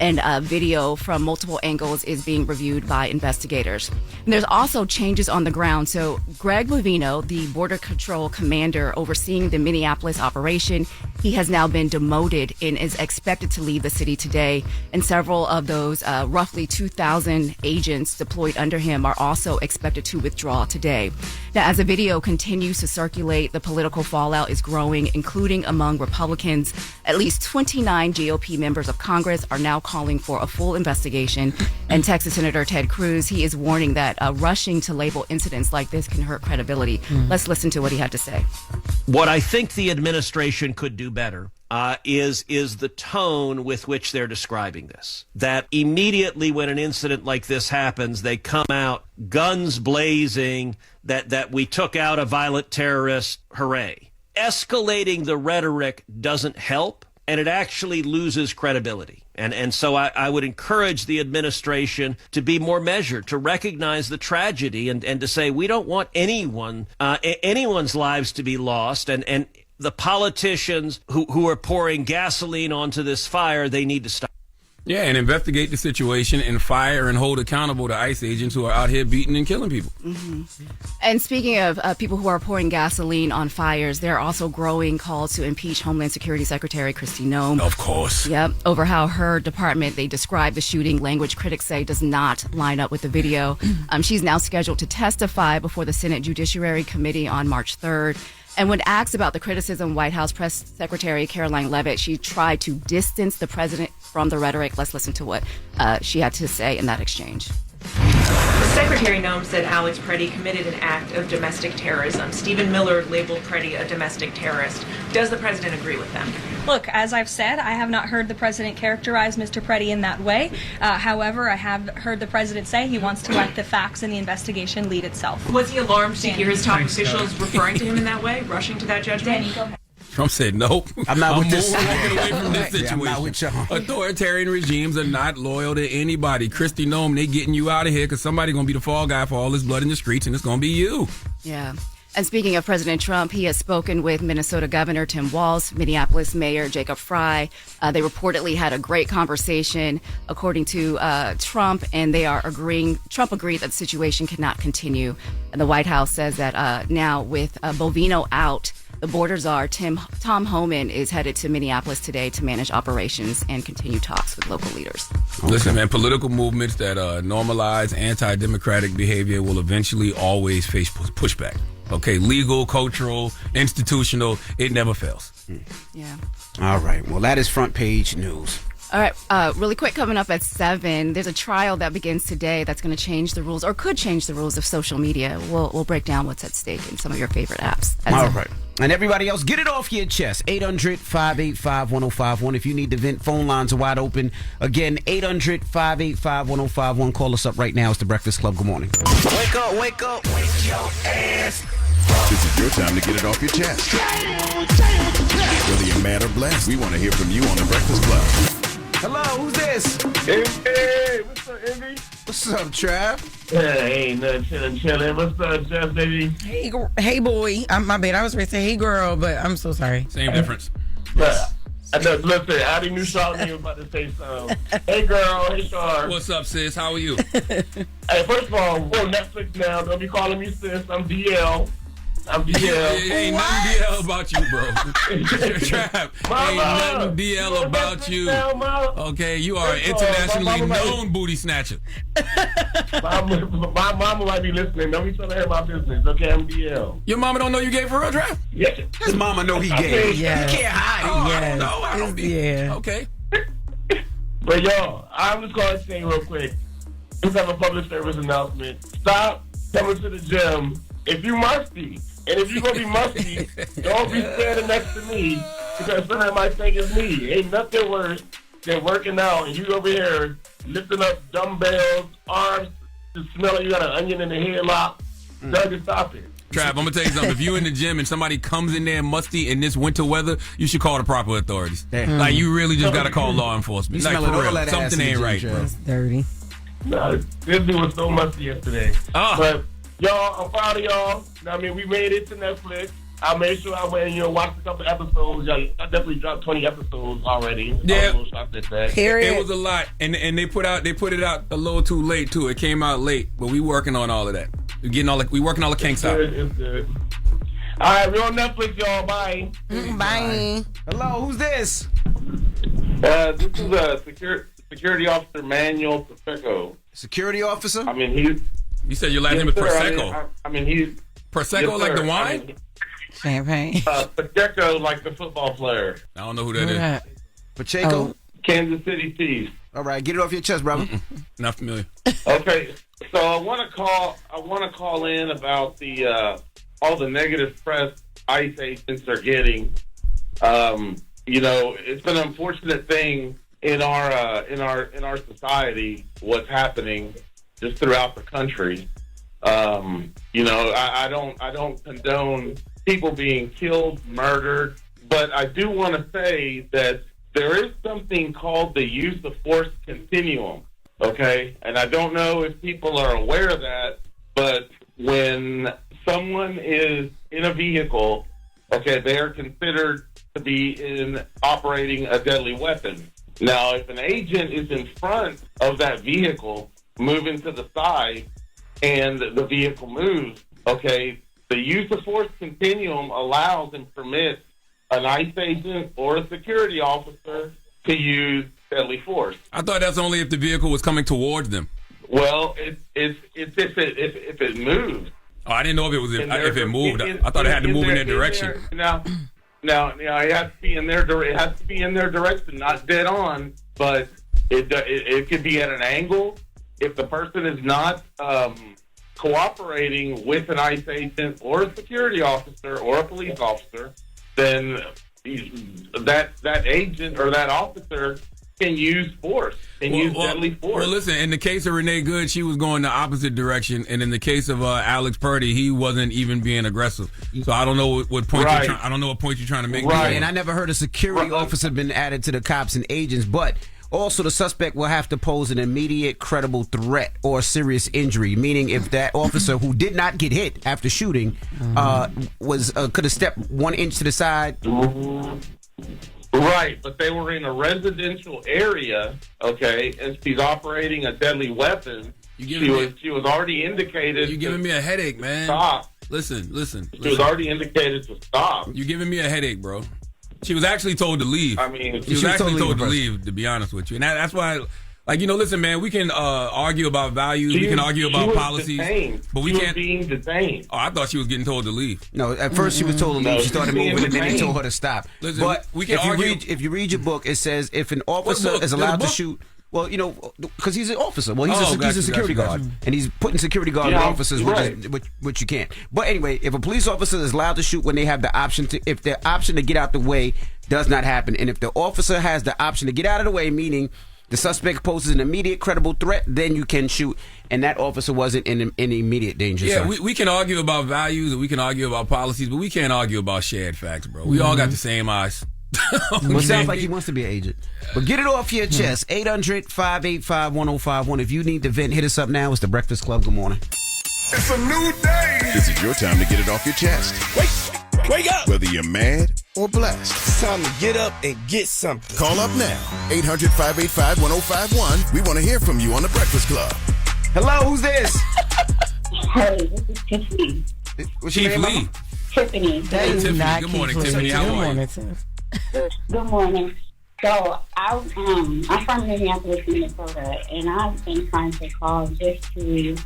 and video from multiple angles is being reviewed by investigators. And there's also changes on the ground. So Greg Bovino, the Border Control commander overseeing the Minneapolis operation, he has now been demoted and is expected to leave the city today. And several of those roughly 2,000 agents deployed under him are also expected to withdraw today. Now, as the video continues to circulate, the political fallout is growing, including among Republicans. At least 29 GOP members of Congress are now calling for a full investigation. And Texas Senator Ted Cruz, he is warning that rushing to label incidents like this can hurt credibility. Let's listen to what he had to say. What I think the administration could do better is the tone with which they're describing this. That immediately when an incident like this happens, they come out guns blazing, that we took out a violent terrorist, hooray. Escalating the rhetoric doesn't help, and it actually loses credibility. And so I would encourage the administration to be more measured, to recognize the tragedy and to say we don't want anyone's lives to be lost. And the politicians who are pouring gasoline onto this fire, they need to stop. Yeah, and investigate the situation and fire and hold accountable the ICE agents who are out here beating and killing people. Mm-hmm. And speaking of people who are pouring gasoline on fires, there are also growing calls to impeach Homeland Security Secretary Kristi Noem. Of course. Yep, over how her department, they describe the shooting, language critics say does not line up with the video. She's now scheduled to testify before the Senate Judiciary Committee on March 3rd. And when asked about the criticism, White House Press Secretary Caroline Leavitt, she tried to distance the president from the rhetoric. Let's listen to what she had to say in that exchange. Secretary Noem said Alex Preddy committed an act of domestic terrorism. Stephen Miller labeled Preddy a domestic terrorist. Does the president agree with them? Look, as I've said, I have not heard the president characterize Mr. Preddy in that way. However, I have heard the president say he wants to let the facts in the investigation lead itself. Was he alarmed to hear his top officials referring to him in that way, rushing to that judgment? Danny, go ahead. Trump said, nope. I'm not with this. Walking away from this situation. I'm not with y'all. Authoritarian regimes are not loyal to anybody. Kristi Noem, they getting you out of here because somebody's going to be the fall guy for all this blood in the streets, and it's going to be you. Yeah. And speaking of President Trump, he has spoken with Minnesota Governor Tim Walz, Minneapolis Mayor Jacob Frey. They reportedly had a great conversation, according to Trump, and they are agreeing. Trump agreed that the situation cannot continue. And the White House says that now with Bovino out, the border czar, Tom Homan, is headed to Minneapolis today to manage operations and continue talks with local leaders. Okay. Listen, man, political movements that normalize anti-democratic behavior will eventually always face pushback. Okay, legal, cultural, institutional, it never fails. Yeah. All right. Well, that is front page news. All right, really quick, coming up at 7, there's a trial that begins today that's going to change the rules, or could change the rules of social media. We'll break down what's at stake in some of your favorite apps. All right. And everybody else, get it off your chest. 800-585-1051. If you need to vent, phone lines are wide open. Again, 800-585-1051. Call us up right now. It's The Breakfast Club. Good morning. Wake up, wake up. Wake your ass. This is your time to get it off your chest. Whether you're mad or blessed, we want to hear from you on The Breakfast Club. Hello, who's this? Hey, what's up, Envy? What's up, Trav? Hey, nothing, chilling. What's up, Jess, baby? Hey, boy. My bad. I was ready to say, hey, girl, but I'm so sorry. Same difference. But, listen, Addie knew Charlamagne was about to say something. Hey, girl. Hey, Char. What's up, sis? How are you? Hey, first of all, we're on Netflix now. Don't be calling me sis. I'm DL. Ain't nothing DL about you, bro. Trav, ain't nothing DL about you. Okay, you are an internationally known booty snatcher. My mama might be listening. Don't be telling her my business. Okay, I'm DL. Your mama don't know you gay for real, Trav? Yes. His mama know he gay. Yeah. He can't hide. Oh, I don't know. I don't be. Yeah. Okay. But y'all, I'm just going to say real quick. Just have a public service announcement. Stop coming to the gym if you musty. And if you're going to be musty, don't be standing next to me because somebody might think it's me. Ain't nothing worse than working out and you over here lifting up dumbbells, arms, to smell like you got an onion in the headlock. Doug, stop it. Trav, I'm going to tell you something. If you're in the gym and somebody comes in there musty in this winter weather, you should call the proper authorities. Like, you really just got to call law enforcement. Like, for real, something ain't right, bro. It's dirty. No, this dude was so musty yesterday. But, y'all, I'm proud of y'all. I mean, we made it to Netflix. I made sure I went and watched a couple episodes. I definitely dropped 20 episodes already. Yeah, It was a lot, and they put it out a little too late too. It came out late, but we working on all of that. We working all the kinks out. It's good. All right, we're on Netflix, y'all. Bye. Bye. Hello, who's this? This is security officer Manuel Pacheco. Security officer? I mean, You said your last name is Prosecco. I mean, he's Prosecco, yes, like the sir. wine. Champagne. Pacheco, like the football player. I don't know who that is. Pacheco? Kansas City Chiefs. All right, get it off your chest, brother. Not familiar. Okay, so I want to call in about the all the negative press ICE agents are getting. It's been an unfortunate thing in our society what's happening just throughout the country. I don't condone people being killed, murdered, but I do want to say that there is something called the use of force continuum, okay? And I don't know if people are aware of that, but when someone is in a vehicle, okay, they are considered to be operating a deadly weapon. Now, if an agent is in front of that vehicle, moving to the side, and the vehicle moves, okay, the use of force continuum allows and permits an ICE agent or a security officer to use deadly force. I thought that's only if the vehicle was coming towards them. Well, it's if it moves. Oh, I didn't know if it moved. I thought it had to move in their direction. Now, it has to be in their it has to be in their direction, not dead on. But it could be at an angle. If the person is not cooperating with an ICE agent or a security officer or a police officer, then that agent or that officer can use force, deadly force. Well, listen, in the case of Renee Good, she was going the opposite direction, and in the case of Alex Purdy, he wasn't even being aggressive. So I don't know what point I don't know what point you're trying to make. Right, and I never heard a security officer been added to the cops and agents, but also the suspect will have to pose an immediate credible threat or serious injury, meaning if that officer who did not get hit after shooting could have stepped 1 inch to the side. Right, but they were in a residential area, okay, and she's operating a deadly weapon. She was already indicated. You're giving me a headache, man. Stop. Listen. She was already indicated to stop. You're giving me a headache, bro. She was actually told to leave. I mean, she was actually told to leave, to be honest with you. And that's why, listen, man, we can argue about values. We can argue about policies. But we can't. Being detained. Oh, I thought she was getting told to leave. No, at first she was told to leave. She started moving, and then they told her to stop. Listen, but we can if you read your book, it says if an officer is allowed to shoot. Well, because he's an officer. Well, he's a security guard, and he's putting security guard officers, which you can't. But anyway, if a police officer is allowed to shoot when they have the option to, if their option to get out the way does not happen, and if the officer has the option to get out of the way, meaning the suspect poses an immediate credible threat, then you can shoot, and that officer wasn't in immediate danger. Yeah, we can argue about values and we can argue about policies, but we can't argue about shared facts, bro. We all got the same eyes. Well, it sounds like he wants to be an agent. But get it off your chest. 800-585-1051. If you need to vent, hit us up now. It's the Breakfast Club. Good morning. It's a new day. This is your time to get it off your chest. Wake up. Whether you're mad or blessed. It's time to get up and get something. Call up now. 800-585-1051. We want to hear from you on the Breakfast Club. Hello, who's this? Hey, this is Tiffany. What's your name, Mama? Tiffany. That is Tiffany. not Good morning, Keith Tiffany. Lee. How are you? Good morning. So I'm from Minneapolis, Minnesota, and I've been trying to call just to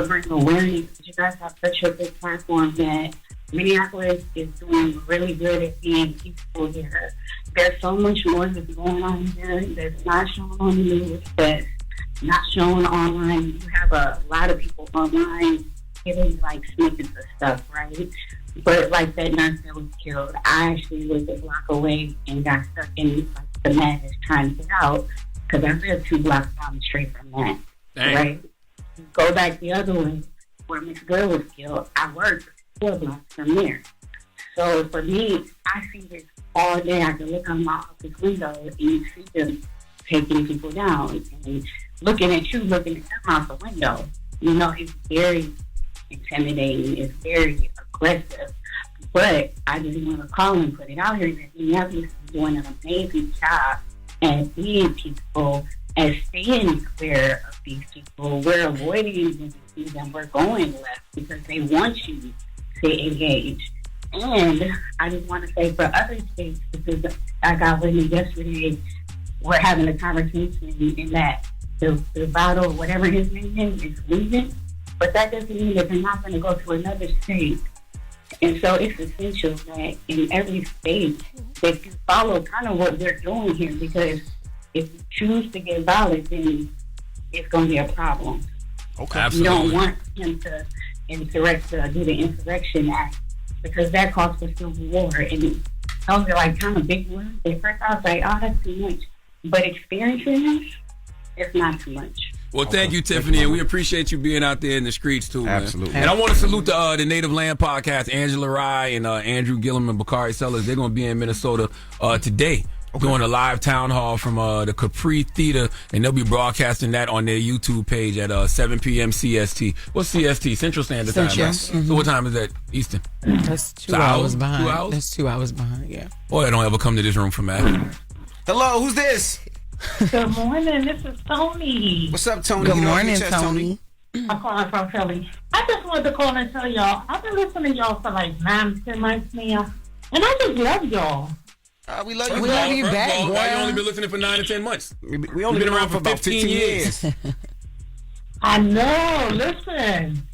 bring awareness. You guys have such a big platform that Minneapolis is doing really good at being peaceful here. There's so much more that's going on here that's not shown on the news, that's not shown online. You have a lot of people online giving like snippets of stuff, right? But like that nurse that was killed, I actually was a block away and got stuck in like the madness trying to get out because I lived 2 blocks down the street from that. Dang. Right? Go back the other way where Miss Girl was killed. I worked 4 blocks from there. So for me, I see this all day. I can look out my office window and you see them taking people down and looking at you, looking at them out the window. It's very intimidating. It's very aggressive. But I just want to call and put it out here that Minneapolis is doing an amazing job at being peaceful and staying clear of these people. We're avoiding these things and we're going left because they want you to engage. And I just want to say for other states, because I got with me yesterday, we're having a conversation in that the battle, whatever his name is leaving, but that doesn't mean that they're not going to go to another state. And so it's essential that in every state that you follow kind of what we're doing here, because if you choose to get violent, then it's going to be a problem. Okay, absolutely. You don't want him to do the Insurrection Act, because that calls for civil war. And those are like kind of big words. At first I was like, oh, that's too much. But experiencing this, it's not too much. Well, thank you, Tiffany, and we appreciate you being out there in the streets, too, man. Absolutely. And I want to salute the Native Land Podcast, Angela Rye and Andrew Gillum and Bakari Sellers. They're going to be in Minnesota today. Doing a live town hall from the Capri Theater, and they'll be broadcasting that on their YouTube page at 7 p.m. CST. What's CST? Central Standard Time. Yes. Mm-hmm. So what time is that Eastern? That's 2 hours behind. 2 hours? That's 2 hours behind, yeah. Boy, I don't ever come to this room for math. Hello, who's this? Good morning, this is Tony. What's up, Tony? Good morning, Tony. I'm calling from Philly. I just wanted to call and tell y'all, I've been listening to y'all for like 9-10 months now, and I just love y'all. We love you. We love you back. Why you only been listening for 9 to 10 months? We only been around for about 15 years. I know. Listen,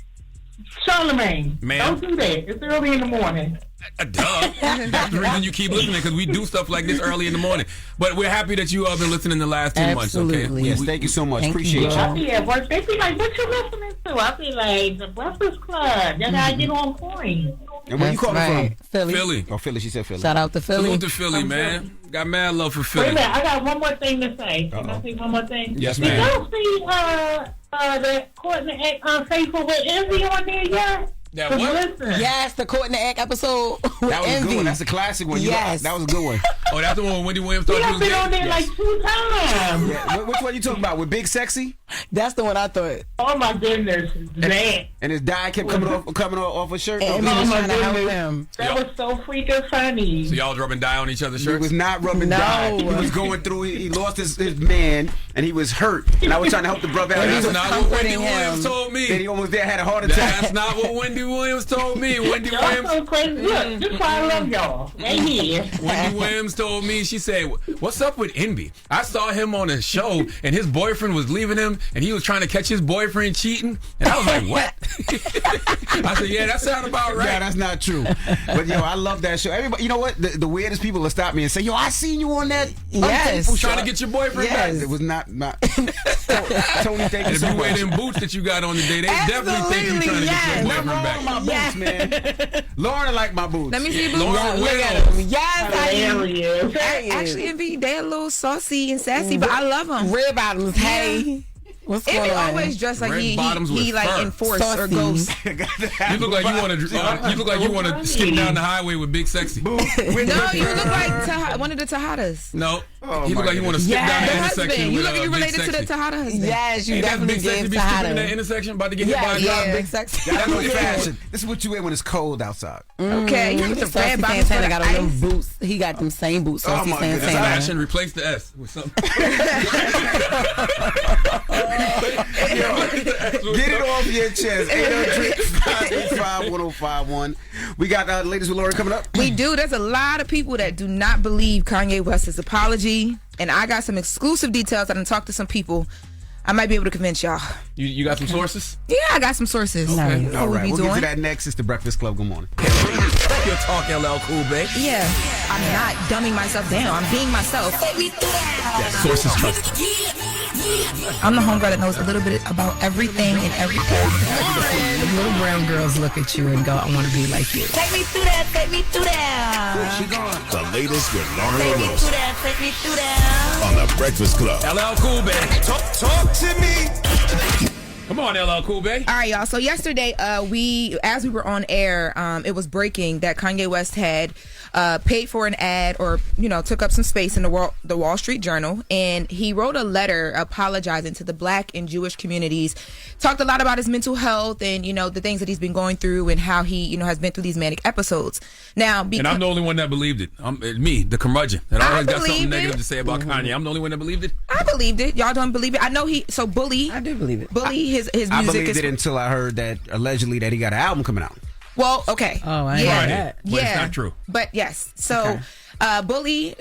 Charlamagne, Ma'am? don't do that. It's early in the morning. Duh. That's the reason you keep listening, because we do stuff like this early in the morning. But we're happy that you have been listening the last 10 months, okay? Yes, thank you so much. Appreciate you. I be at work. They be like, what you listening to? I be like, the Breakfast Club. Then I get on point. And where you calling from? Philly. Oh, Philly. She said Philly. Shout out to Philly. Salute to Philly, man. Got mad love for Philly. Wait a minute, I got one more thing to say. Can I say one more thing? Yes, Did ma'am. y'all see the Courtney Unfaithful with Envy on there yet? That what? Listen. Yes, the Court in the Egg episode. That was a good one. That's a classic one. Yes. That was a good one. Oh, that's the one with Wendy Williams thought He she has was been on gay? there like 2 times. Yeah. Which one you talking about? With Big Sexy? That's the one I thought. Oh my goodness, man. And his dye kept coming off his shirt? And Oh, he was my trying to help goodness. him. That was so freaking funny. So y'all rubbing dye on each other's He shirts? was not rubbing No. dye. He was going through, he lost his man, and he was hurt. And I was trying to help the brother out. That's was not what Wendy comforting Williams him. told me. Then he almost there had a heart attack. That's not what Wendy Williams told me. Wendy Y'all Williams. so crazy. Look, this is why I love y'all. Right here. Wendy Williams told me, she said, what's up with Envy? I saw him on a show and his boyfriend was leaving him and he was trying to catch his boyfriend cheating. And I was like, what? I said, yeah, that sounds about right. Yeah, that's not true. But yo, I love that show. Everybody, you know what? The weirdest people will stop me and say, yo, I seen you on that. Yes. Trying to get your boyfriend Yes. back. It was not. Tony, thank And you if so you wear much. them boots that you got on today, they definitely think you're trying to get your Nothing boyfriend wrong with my back. boots, man. Lauren like my boots. Let me see your boots. Lauren Look at Will. him. Yes, Hilarious. Actually, Envy, they're a little saucy and sassy, but I love them. Red bottoms. Hey. What's going Envy on? always dressed like Red he bottoms with like fur. enforced or Saucy. ghost. You look like you want to skip down the highway with Big Sexy. No, you look like one of the Tejadas. No, Oh, he look like you want to skip down the The intersection husband. You with look like you Big related to the Sexy. Tejada husband. Yes, you Ain't that definitely Big Sexy gave be skipping in that Tejada. intersection, about to get hit by a Yeah, car? yeah. Big Sexy. That's what fashion. This is what you wear when it's cold outside. Okay, you with the Saucy red bottoms for Santana the got on them ice. boots. He got them same boots. Oh, Saucy my goodness. That's Santana. fashion. Replace the S with something. Get it off your chest. 803-585-1051. We got Ladies with Lauren coming up. We do. There's a lot of people that do not believe Kanye West's apology, and I got some exclusive details. I done talked to some people. I might be able to convince y'all. You got some sources? Yeah, I got some sources. Okay. You know All what right, we we'll be get to doing. that next. It's the Breakfast Club. Good morning. Your talk, LL Cool, babe. Yeah, I'm not dumbing myself down. I'm being myself. That sources trust. I'm the homegirl that knows a little bit about everything and everything. Little brown girls look at you and go, I want to be like you. Take me through that, take me through that. She gone. The latest with Loren Take me LoRosa through that, take me through that. on the Breakfast Club. LL Cool, babe. Talk to me. Come on, LL Cool Bay. All right, y'all. So yesterday, as we were on air, it was breaking that Kanye West had paid for an ad, or took up some space in the Wall Street Journal, and he wrote a letter apologizing to the Black and Jewish communities. Talked a lot about his mental health and the things that he's been going through and how he has been through these manic episodes. Now, and I'm the only one that believed it. Me, the curmudgeon, that always got something negative to say about Kanye. I'm the only one that believed it. I believed it. Y'all don't believe it. I know Bully. I do believe it. Bully, his music. I believed it until I heard that allegedly that he got an album coming out. Well, okay. Oh, I know that. But it's not true. But yes. So, Bully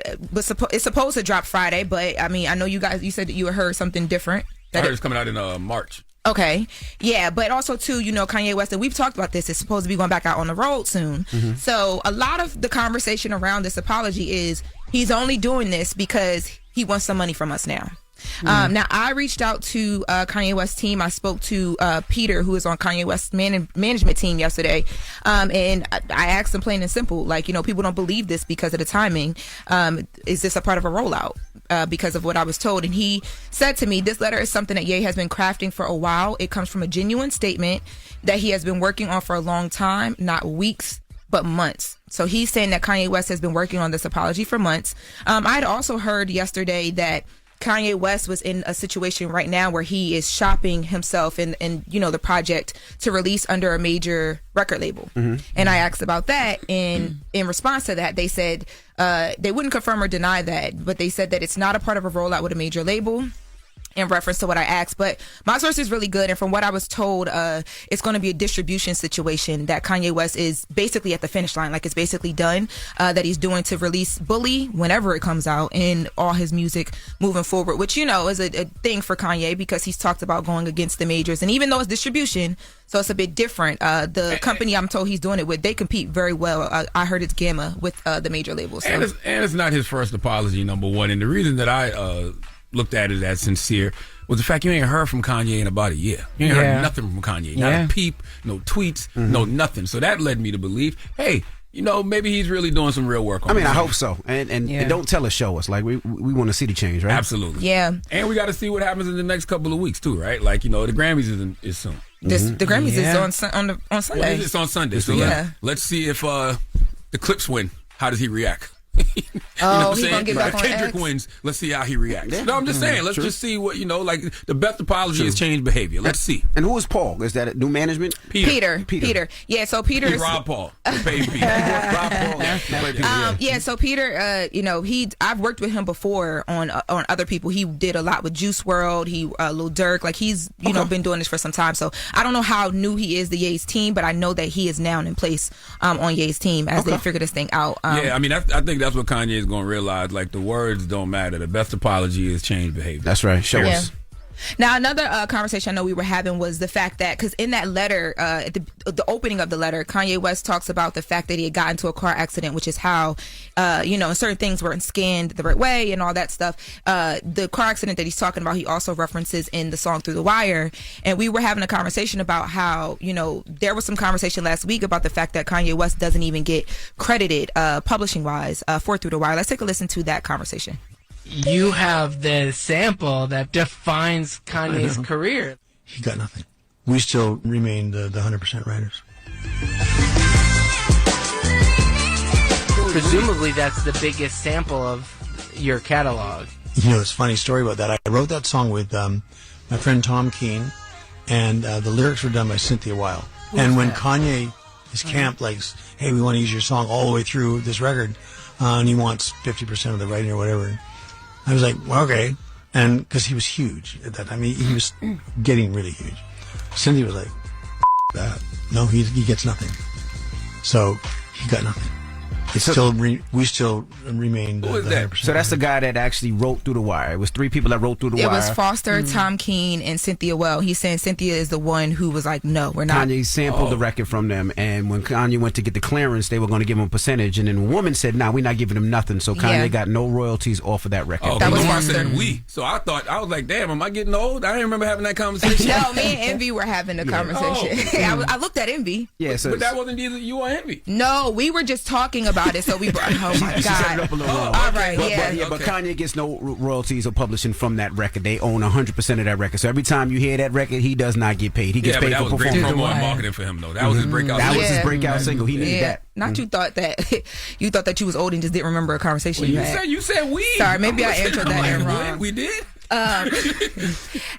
is supposed to drop Friday, but I know you said that you had heard something different. I heard it's coming out in March. Okay. Yeah, but also too, Kanye West, and we've talked about this, is supposed to be going back out on the road soon. Mm-hmm. So a lot of the conversation around this apology is he's only doing this because he wants some money from us now. Now, I reached out to Kanye West's team. I spoke to Peter, who is on Kanye West's management team yesterday. And I asked him plain and simple, people don't believe this because of the timing. Is this a part of a rollout? Because of what I was told. And he said to me, this letter is something that Ye has been crafting for a while. It comes from a genuine statement that he has been working on for a long time, not weeks, but months. So he's saying that Kanye West has been working on this apology for months. I'd also heard yesterday that Kanye West was in a situation right now where he is shopping himself and the project to release under a major record label. Mm-hmm. And I asked about that, and in response to that, they said they wouldn't confirm or deny that, but they said that it's not a part of a rollout with a major label, in reference to what I asked. But my source is really good, and from what I was told, it's going to be a distribution situation that Kanye West is basically at the finish line, like it's basically done, that he's doing to release Bully whenever it comes out and all his music moving forward, which is a thing for Kanye because he's talked about going against the majors. And even though it's distribution, so it's a bit different, the company I'm told he's doing it with, they compete very well. I heard it's Gamma with the major labels. So. And it's not his first apology, number one. And the reason that I looked at it as sincere was the fact you ain't heard from Kanye in about a year. You ain't heard nothing from Kanye. Not a peep, no tweets, no nothing. So that led me to believe, hey, maybe he's really doing some real work on I hope so. And don't tell us, show us. Like, we want to see the change, right? Absolutely. Yeah. And we got to see what happens in the next couple of weeks, too, right? Like, the Grammys is soon. The Grammys is on Sunday. Well, it's on Sunday. So let's see if the Clips win. How does he react? He's gonna get back on Kendrick X? wins. Let's see how he reacts. Yeah. No, I'm just saying. Let's just see what the best apology is changed behavior. Let's see. And who is Paul? Is that a new management? Peter. Yeah. So Peter is Rob Paul. Paid Peter. Rob Paul. So Peter, I've worked with him before on other people. He did a lot with Juice WRLD. He Lil Durk. Like he's been doing this for some time. So I don't know how new he is to Ye's team, but I know that he is now in place on Ye's team as they figure this thing out. I think that's what Kanye is going to realize. Like, the words don't matter. The best apology is change behavior. That's right. Show us. Now, another conversation I know we were having was the fact that, because in that letter, at the opening of the letter, Kanye West talks about the fact that he had gotten into a car accident, which is how, certain things weren't scanned the right way and all that stuff. The car accident that he's talking about, he also references in the song Through the Wire. And we were having a conversation about how, there was some conversation last week about the fact that Kanye West doesn't even get credited publishing-wise for Through the Wire. Let's take a listen to that conversation. You have the sample that defines Kanye's career. He got nothing. We still remain the 100% writers. Presumably that's the biggest sample of your catalog. It's a funny story about that. I wrote that song with my friend Tom Keane, and the lyrics were done by Cynthia Weil. And when Kanye is camped, like, hey, we want to use your song all the way through this record, and he wants 50% of the writing or whatever, I was like, well, okay. And because he was huge at that time. He was getting really huge. Cindy was like, that. No, he gets nothing. So he got nothing. It's we still remain. Who is that? So that's the guy that actually wrote Through the Wire. It was three people that wrote Through the Wire. It was Foster, Tom Keane, and Cynthia Weil. He's saying Cynthia is the one who was like, no, we're not. Kanye sampled the record from them, and when Kanye went to get the clearance, they were going to give him a percentage, and then the woman said, "Nah, we're not giving him nothing." So Kanye got no royalties off of that record. That was Foster. Said we. So I was like, damn, am I getting old? I didn't remember having that conversation. No, me and Envy were having a conversation. I looked at Envy. Yeah, but that wasn't either you or Envy. No, we were just talking about about it, so we brought. Oh my She set it God! up a little wrong. All right, But Kanye gets no royalties or publishing from that record. They own 100% of that record. So every time you hear that record, he does not get paid. He gets paid that for was great performing. promo and marketing for him, though. That was his breakout. That single. was his breakout single. He needed that. Not you thought that you was old and just didn't remember a conversation you had. You said we. Sorry, maybe I answered that wrong. We did. Now,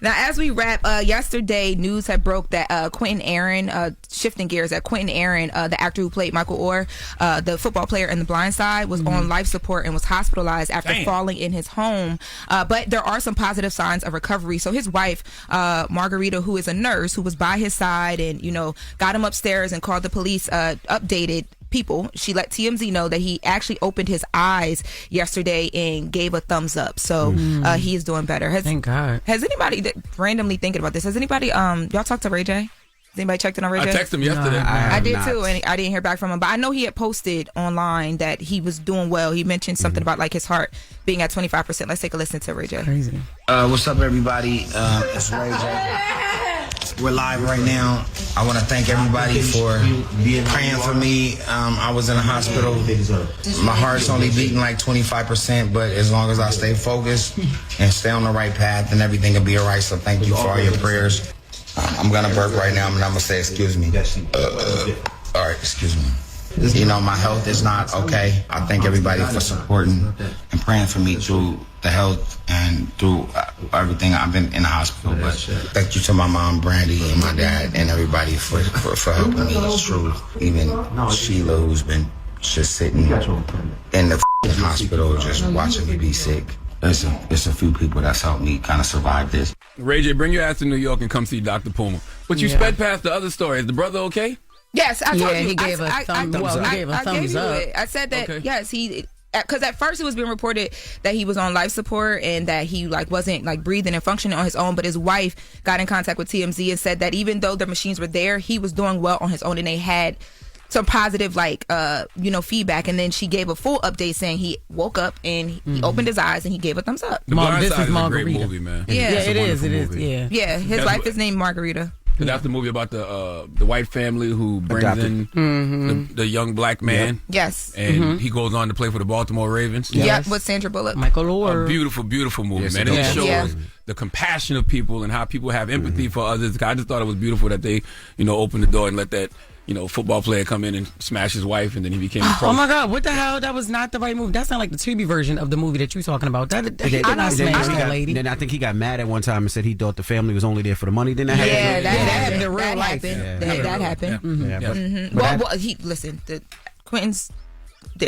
as we wrap, yesterday news had broke that Quentin Aaron, shifting gears, that Quentin Aaron, the actor who played Michael Orr, the football player in The Blind Side, was on life support and was hospitalized after falling in his home. But there are some positive signs of recovery. So his wife, Margarita, who is a nurse, who was by his side and, got him upstairs and called the police, updated people. She let TMZ know that he actually opened his eyes yesterday and gave a thumbs up. So he is doing better. Thank God. Has anybody randomly thinking about this? Has anybody y'all talked to Ray J? Has anybody checked in on Ray J? I texted him yesterday. No, I did too, and I didn't hear back from him. But I know he had posted online that he was doing well. He mentioned something about like his heart being at 25%. Let's take a listen to Ray J. Crazy. What's up, everybody? It's Ray J. We're live right now. I want to thank everybody for praying for me. I was in the hospital. My heart's only beating like 25%, but as long as I stay focused and stay on the right path, then everything will be all right. So thank you for all your prayers. I'm going to burp right now, and I'm going to say, excuse me. All right, excuse me. My health is not okay. I thank everybody for supporting and praying for me through the health and through everything. I've been in the hospital, but thank you to my mom, Brandy, and my dad, and everybody for helping me. It's true. Even Sheila, who's been just sitting in the hospital, just watching me be sick. It's a few people that's helped me kind of survive this. Ray J, bring your ass to New York and come see Dr. Puma. But you sped past the other story. Is the brother okay? Yes, I told you. He gave a thumbs up. I said that, yes, he... Because at first it was being reported that he was on life support and that he wasn't breathing and functioning on his own, but his wife got in contact with TMZ and said that even though the machines were there, he was doing well on his own, and they had some positive feedback. And then she gave a full update saying he woke up and he opened his eyes and he gave a thumbs up. Mom, this is Margarita. A great movie, man. Yeah, it is. Yeah, his wife is named Margarita. That's the movie about the white family who brings in the young black man. Yep. Yes. And he goes on to play for the Baltimore Ravens. Yes. With Sandra Bullock. Michael Orr. A beautiful, beautiful movie, man. It shows the compassion of people and how people have empathy for others. I just thought it was beautiful that they, opened the door and let that football player come in and smash his wife, and then he became a pro. Oh my God, what the hell? That was not the right movie. That's not like the Tubi version of the movie that you're talking about. He did not smash that lady. Then I think he got mad at one time and said he thought the family was only there for the money. Didn't that happen? Yeah, that happened in real life. That happened. Well, listen, Quentin's,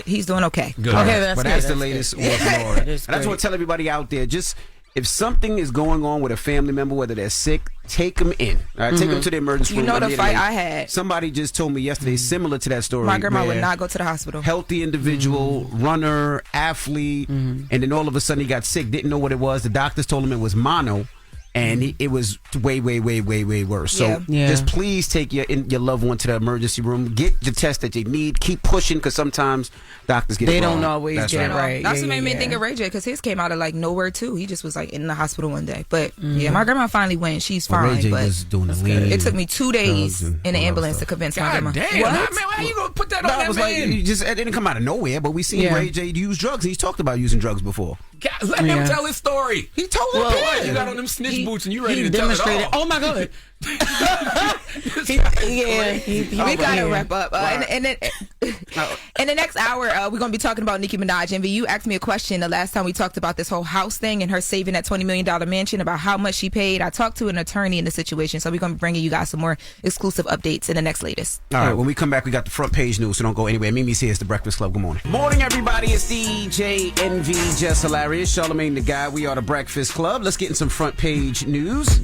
he's doing okay. Good. Okay, that's the latest with Lauren. And I just want to tell everybody out there, just if something is going on with a family member, whether they're sick, take them in. All right, take them to the emergency room. You know the fight I had. Somebody just told me yesterday, similar to that story. My grandma would not go to the hospital. Healthy individual, runner, athlete, and then all of a sudden he got sick. Didn't know what it was. The doctors told him it was mono. And it was way, way, way, way, way worse. So just please take your loved one to the emergency room. Get the test that you need. Keep pushing, because sometimes doctors get it wrong. They don't always get it right. That's what made me think of Ray J, because his came out of nowhere too. He just was in the hospital one day. But my grandma finally went. She's fine. Ray J but was doing the lean. it took me 2 days in the ambulance to convince my grandma. Damn, man, why you gonna put that on that man? It didn't come out of nowhere, but we seen Ray J use drugs. He's talked about using drugs before. Let him tell his story. He told it. You got on them snitch boots and you ready to tell it all. Oh my God. We gotta wrap up. And then in the next hour, we're gonna be talking about Nicki Minaj. Envy, you asked me a question the last time we talked about this whole house thing and her saving that $20 million mansion, about how much she paid. I talked to an attorney in the situation, so we're gonna be bringing you guys some more exclusive updates in the next latest. All right, when we come back, we got the front page news, so don't go anywhere. Mimi's here. It's the Breakfast Club. Good morning. Morning, everybody. It's DJ Envy, Jess Hilarious, Charlamagne the Guy. We are the Breakfast Club. Let's get in some front page news.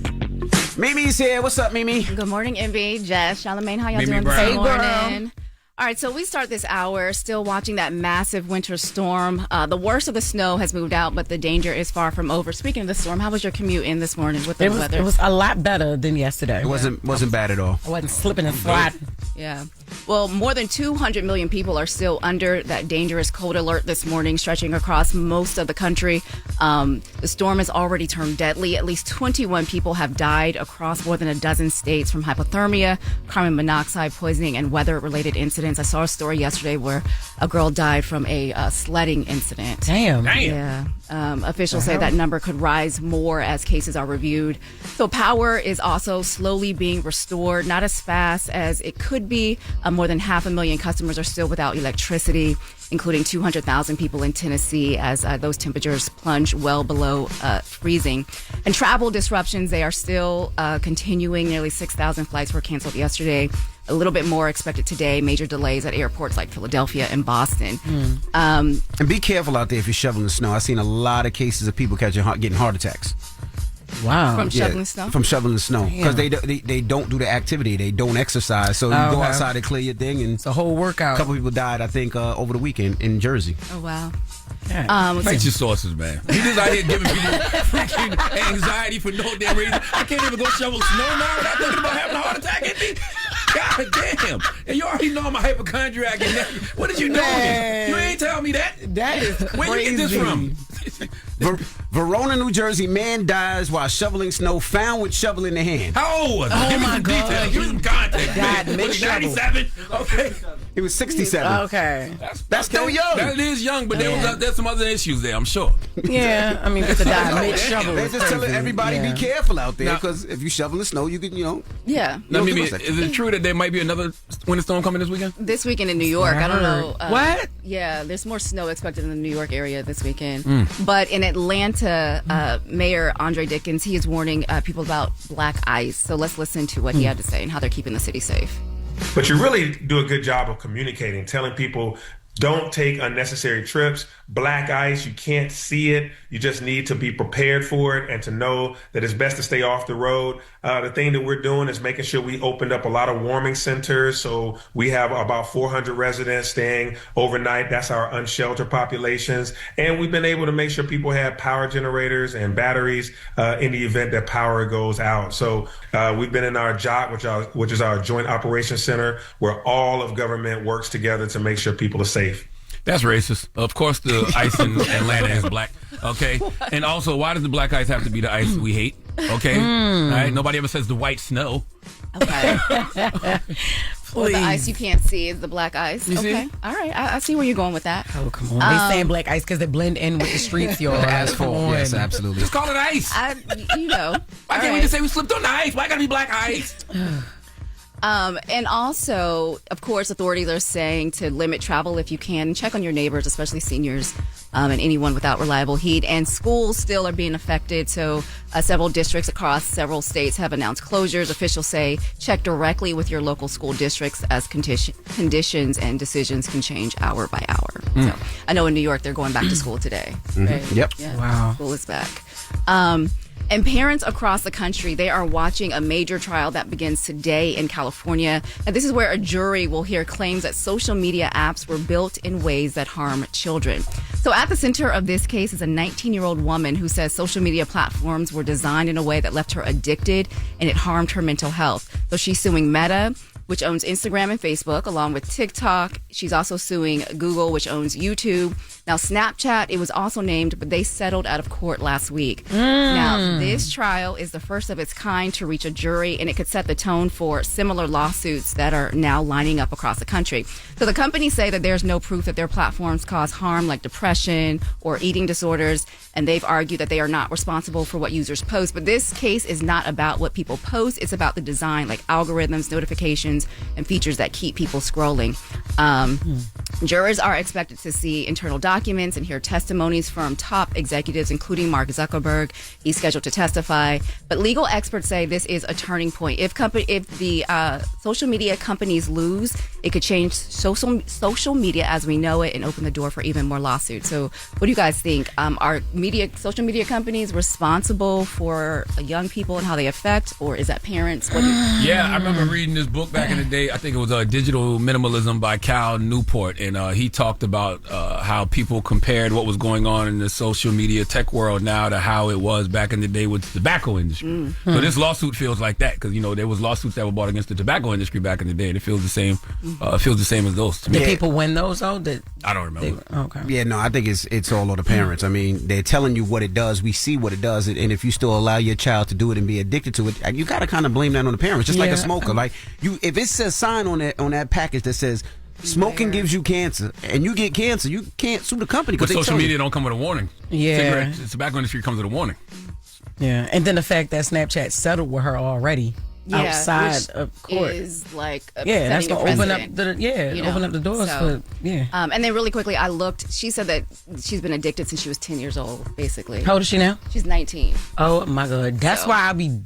Mimi's here. What's up, Mimi? Good morning, Envy, Jess, Charlamagne. How y'all Mimi doing Brown. this morning? All right, so we start this hour still watching that massive winter storm. The worst of the snow has moved out, but the danger is far from over. Speaking of the storm, how was your commute in this morning with the weather? It was a lot better than yesterday. It wasn't bad at all. I wasn't slipping and sliding. Yeah. Well, more than 200 million people are still under that dangerous cold alert this morning, stretching across most of the country. The storm has already turned deadly. At least 21 people have died across more than a dozen states from hypothermia, carbon monoxide poisoning, and weather-related incidents. I saw a story yesterday where a girl died from a sledding incident. Damn. Yeah. Officials say that number could rise more as cases are reviewed. So power is also slowly being restored, not as fast as it could be. More than 500,000 customers are still without electricity, including 200,000 people in Tennessee as those temperatures plunge well below freezing. And travel disruptions, they are still continuing. Nearly 6,000 flights were canceled yesterday. A little bit more expected today. Major delays at airports like Philadelphia and Boston. And be careful out there if you're shoveling snow. I've seen a lot of cases of people getting heart attacks. Wow. From shoveling snow? From shoveling the snow. Because they don't do the activity. They don't exercise. So you go outside and clear your thing. And it's a whole workout. A couple people died, I think, over the weekend in Jersey. Oh, wow. Fight your sources, man. You just out here giving people freaking anxiety for no damn reason. I can't even go shovel snow now without thinking about having a heart attack. God damn. And you already know I'm a hypochondriac. What did you know? You ain't tell me that. That is crazy. Where you get this from? Verona, New Jersey, man dies while shoveling snow, found with shovel in the hand. How old was he? Oh, Give me my some God. details. Give me some context, man. Was he 97? Okay. He was 67. Okay. That's still young. That is young, but there's some other issues there, I'm sure. Yeah, I mean, with the die mid-shovel. They're just telling everybody be careful out there because if you shovel the snow, you can, Yeah. Is it true that there might be another winter storm coming this weekend? This weekend in New York. I don't know. What? Yeah, there's more snow expected in the New York area this weekend. But in Atlanta, Mayor Andre Dickens, he is warning people about black ice. So let's listen to what he had to say and how they're keeping the city safe. But you really do a good job of communicating, telling people don't take unnecessary trips. Black ice, you can't see it. You just need to be prepared for it and to know that it's best to stay off the road. The thing that we're doing is making sure we opened up a lot of warming centers. So we have about 400 residents staying overnight. That's our unsheltered populations. And we've been able to make sure people have power generators and batteries in the event that power goes out. So we've been in our JOC, which is our Joint Operations Center, where all of government works together to make sure people are safe. That's racist. Of course, the ice in Atlanta is black. Okay, and also, why does the black ice have to be the ice we hate? Okay, all right. Nobody ever says the white snow. Okay. Or the ice you can't see is the black ice. You see? Okay. All right. I see where you're going with that. Oh, come on. They saying black ice because they blend in with the streets, y'all. Asphalt. Yes, absolutely. Just call it ice. Why can't we just say we slipped on the ice? Why gotta be black ice? And also, of course, authorities are saying to limit travel if you can. Check on your neighbors, especially seniors and anyone without reliable heat. And schools still are being affected. So several districts across several states have announced closures. Officials say check directly with your local school districts as conditions and decisions can change hour by hour. So I know in New York, they're going back to school today. Right? Yep. Yeah. Wow. School is back. And parents across the country, they are watching a major trial that begins today in California. And this is where a jury will hear claims that social media apps were built in ways that harm children. So at the center of this case is a 19-year-old woman who says social media platforms were designed in a way that left her addicted and it harmed her mental health. So she's suing Meta, which owns Instagram and Facebook, along with TikTok. She's also suing Google, which owns YouTube. Now, Snapchat, it was also named, but they settled out of court last week. Now, this trial is the first of its kind to reach a jury, and it could set the tone for similar lawsuits that are now lining up across the country. So the companies say that there's no proof that their platforms cause harm like depression or eating disorders, and they've argued that they are not responsible for what users post. But this case is not about what people post. It's about the design, like algorithms, notifications, and features that keep people scrolling. Jurors are expected to see internal documents and hear testimonies from top executives, including Mark Zuckerberg. He's scheduled to testify. But legal experts say this is a turning point. If the social media companies lose, it could change social media as we know it and open the door for even more lawsuits. So what do you guys think? Are social media companies responsible for young people and how they affect, or is that parents? Yeah, I remember reading this book back back in the day. I think it was Digital Minimalism by Cal Newport, and he talked about how people compared what was going on in the social media tech world now to how it was back in the day with the tobacco industry. So this lawsuit feels like that because there was lawsuits that were brought against the tobacco industry back in the day, and it feels the same. Feels the same as those. To me. Did people win those though? I don't remember. Okay. Yeah, no, I think it's all on the parents. I mean, they're telling you what it does. We see what it does, and if you still allow your child to do it and be addicted to it, you got to kind of blame that on the parents. Just like a smoker, like if it's a sign on that package that says smoking gives you cancer, and you get cancer, you can't sue the company. But social media don't come with a warning. Yeah, the tobacco industry comes with a warning. Yeah, and then the fact that Snapchat settled with her already. Outside of court is like that's gonna open up open up the doors for and then really quickly I looked. She said that she's been addicted since she was 10 years old. Basically, how old is she now? She's 19. Oh my god, that's why I be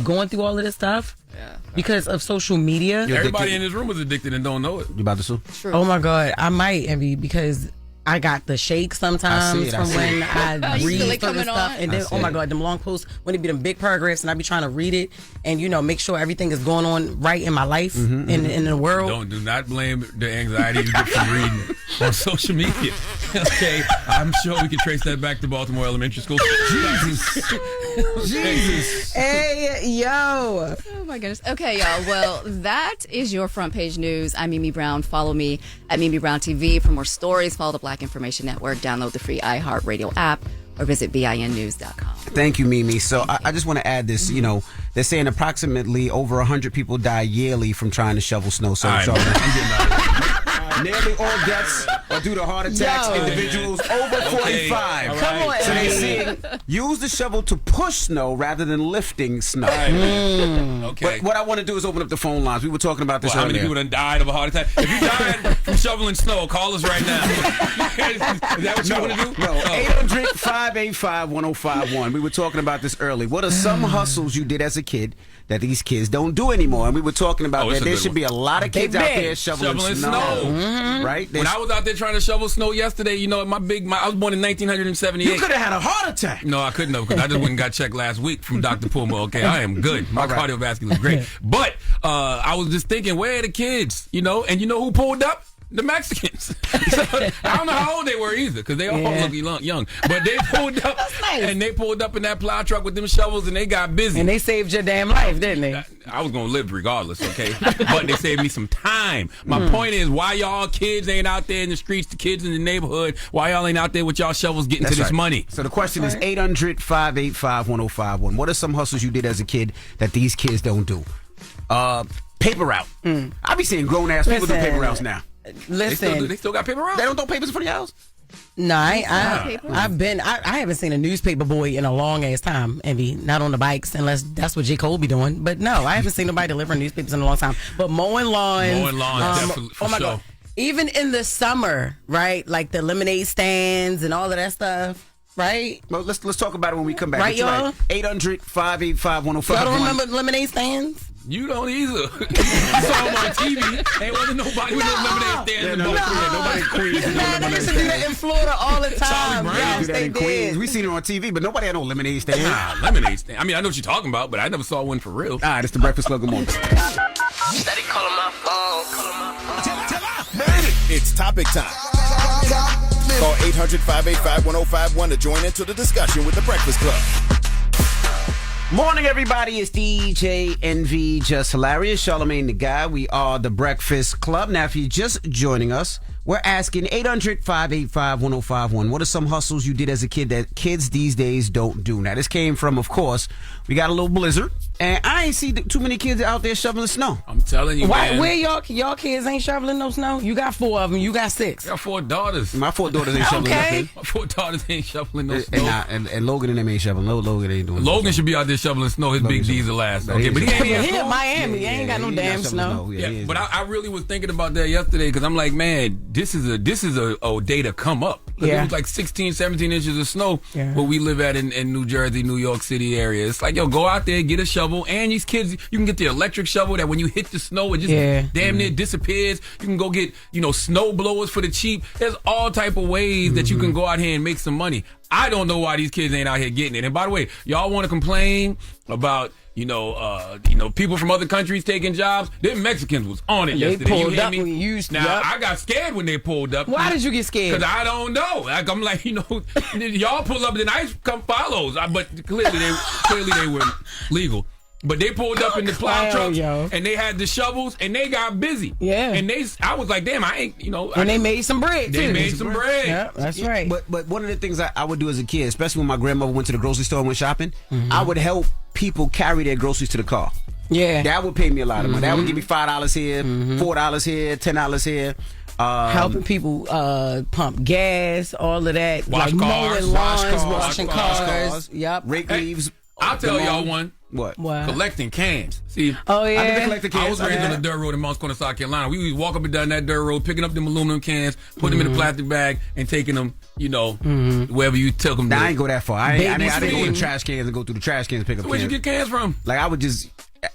going through all of this stuff. Yeah, because of social media. Everybody in this room is addicted and don't know it. You about to sue? True. Oh my god, I might, Envy, because I got the shake sometimes from when I read through the stuff, and then oh my god, them long posts when it be them big paragraphs, and I be trying to read it and make sure everything is going on right in my life in the world. Do not blame the anxiety you get from reading on social media. Okay, I'm sure we can trace that back to Baltimore Elementary School. Jesus. Hey yo. Oh my goodness. Okay, y'all. Well, that is your front page news. I'm Mimi Brown. Follow me at Mimi Brown TV for more stories. Follow the Black Information Network. Download the free iHeartRadio app or visit BINnews.com. Thank you, Mimi. So I just want to add this. They're saying approximately over 100 people die yearly from trying to shovel snow. So I'm getting out of here. Nearly all deaths are due to heart attacks. Individuals over 45. Come on, so they say use the shovel to push snow rather than lifting snow. Okay. But what I want to do is open up the phone lines. We were talking about this earlier. How many people done died of a heart attack? If you died from shoveling snow, call us right now. Is that what you want to do? No. 800-585-1051. We were talking about this earlier. What are some hustles you did as a kid that these kids don't do anymore? And we were talking about that there should be a lot of kids out there shoveling snow. Right? When I was out there trying to shovel snow yesterday, I was born in 1978. You could have had a heart attack. No, I couldn't have, because I just went and got checked last week from Dr. Puma. Okay, I am good. My cardiovascular is great. But I was just thinking, where are the kids? And you know who pulled up? The Mexicans. So, I don't know how old they were either, because they all look young. But they pulled up, and they pulled up in that plow truck with them shovels, and they got busy. And they saved your damn life, didn't they? I was going to live regardless, okay? But they saved me some time. My point is, why y'all kids ain't out there in the streets, the kids in the neighborhood, why y'all ain't out there with y'all shovels getting to this money? So the question is 800-585-1051. What are some hustles you did as a kid that these kids don't do? Paper route. I be seeing grown-ass people do paper routes now. Listen, they still got paper routes? They don't throw papers in front of your house? No, I haven't seen a newspaper boy in a long ass time, Envy. Not on the bikes, unless that's what J. Cole be doing. But no, I haven't seen nobody delivering newspapers in a long time. But mowing lawns, definitely, for sure. God. Even in the summer, right? Like the lemonade stands and all of that stuff. Right? Well, let's talk about it when we come back. Right, y'all? 800-585-1051. Y'all don't remember lemonade stands? You don't either. You saw them on TV. Ain't wasn't nobody with no lemonade stand. Nobody in Queens. They used to do that in Florida all the time. Yes, they did. We seen it on TV, but nobody had no lemonade stand. Nah, lemonade stand. I mean, I know what you're talking about, but I never saw one for real. All right, it's the Breakfast Club. Good morning. Steady calling my phone. It's topic time. Call 800-585-1051 to join into the discussion with the Breakfast Club. Morning, everybody. It's DJ NV, Jess Hilarious, Charlamagne the Guy. We are the Breakfast Club. Now, if you're just joining us, we're asking 800-585-1051. What are some hustles you did as a kid that kids these days don't do? Now, this came from, of course, we got a little blizzard, and I ain't see too many kids out there shoveling snow. I'm telling you, man. Where y'all kids ain't shoveling no snow? You got 4 of them. You got 6. I got 4 daughters. My 4 daughters ain't shoveling nothing. My 4 daughters ain't shoveling no snow. And Logan and them ain't shoveling. Logan ain't doing Logan should be out there shoveling snow. His big diesel ass. Okay, but he ain't in Miami. He ain't got no damn snow. But I really was thinking about that yesterday, because I'm like, man, this is a day to come up. Because it was like 16, 17 inches of snow where we live at in New Jersey, New York City area. It's like, yo, go out there, get a shovel. And these kids, you can get the electric shovel that when you hit the snow, it just damn near disappears. You can go get, snow blowers for the cheap. There's all type of ways that you can go out here and make some money. I don't know why these kids ain't out here getting it. And by the way, y'all want to complain about people from other countries taking jobs? Them Mexicans was on it yesterday. They pulled you up when you used. Now I got scared when they pulled up. Why did you get scared? Because I don't know. Like, I'm like, y'all pull up, then ICE come follows. But clearly they were legal. But they pulled up in the plow trucks, and they had the shovels, and they got busy. Yeah. And I was like, damn, I ain't, And they made some bread, too. They made some bread. Yeah, that's right. But one of the things I would do as a kid, especially when my grandmother went to the grocery store and went shopping, I would help people carry their groceries to the car. Yeah. That would pay me a lot of money. That would give me $5 here, $4 here, $10 here. Helping people pump gas, all of that. Wash cars, mowing lawns, washing cars. Yep. Rake leaves. I'll tell y'all one. What? Collecting cans. See, I was raised on a dirt road in Mounts Corner, South Carolina. We would walk up and down that dirt road, picking up them aluminum cans, putting them in a plastic bag, and taking them, wherever you took them. I ain't go that far. I didn't go to trash cans and go through the trash cans and pick up Where'd cans. you get cans from? Like, I would just,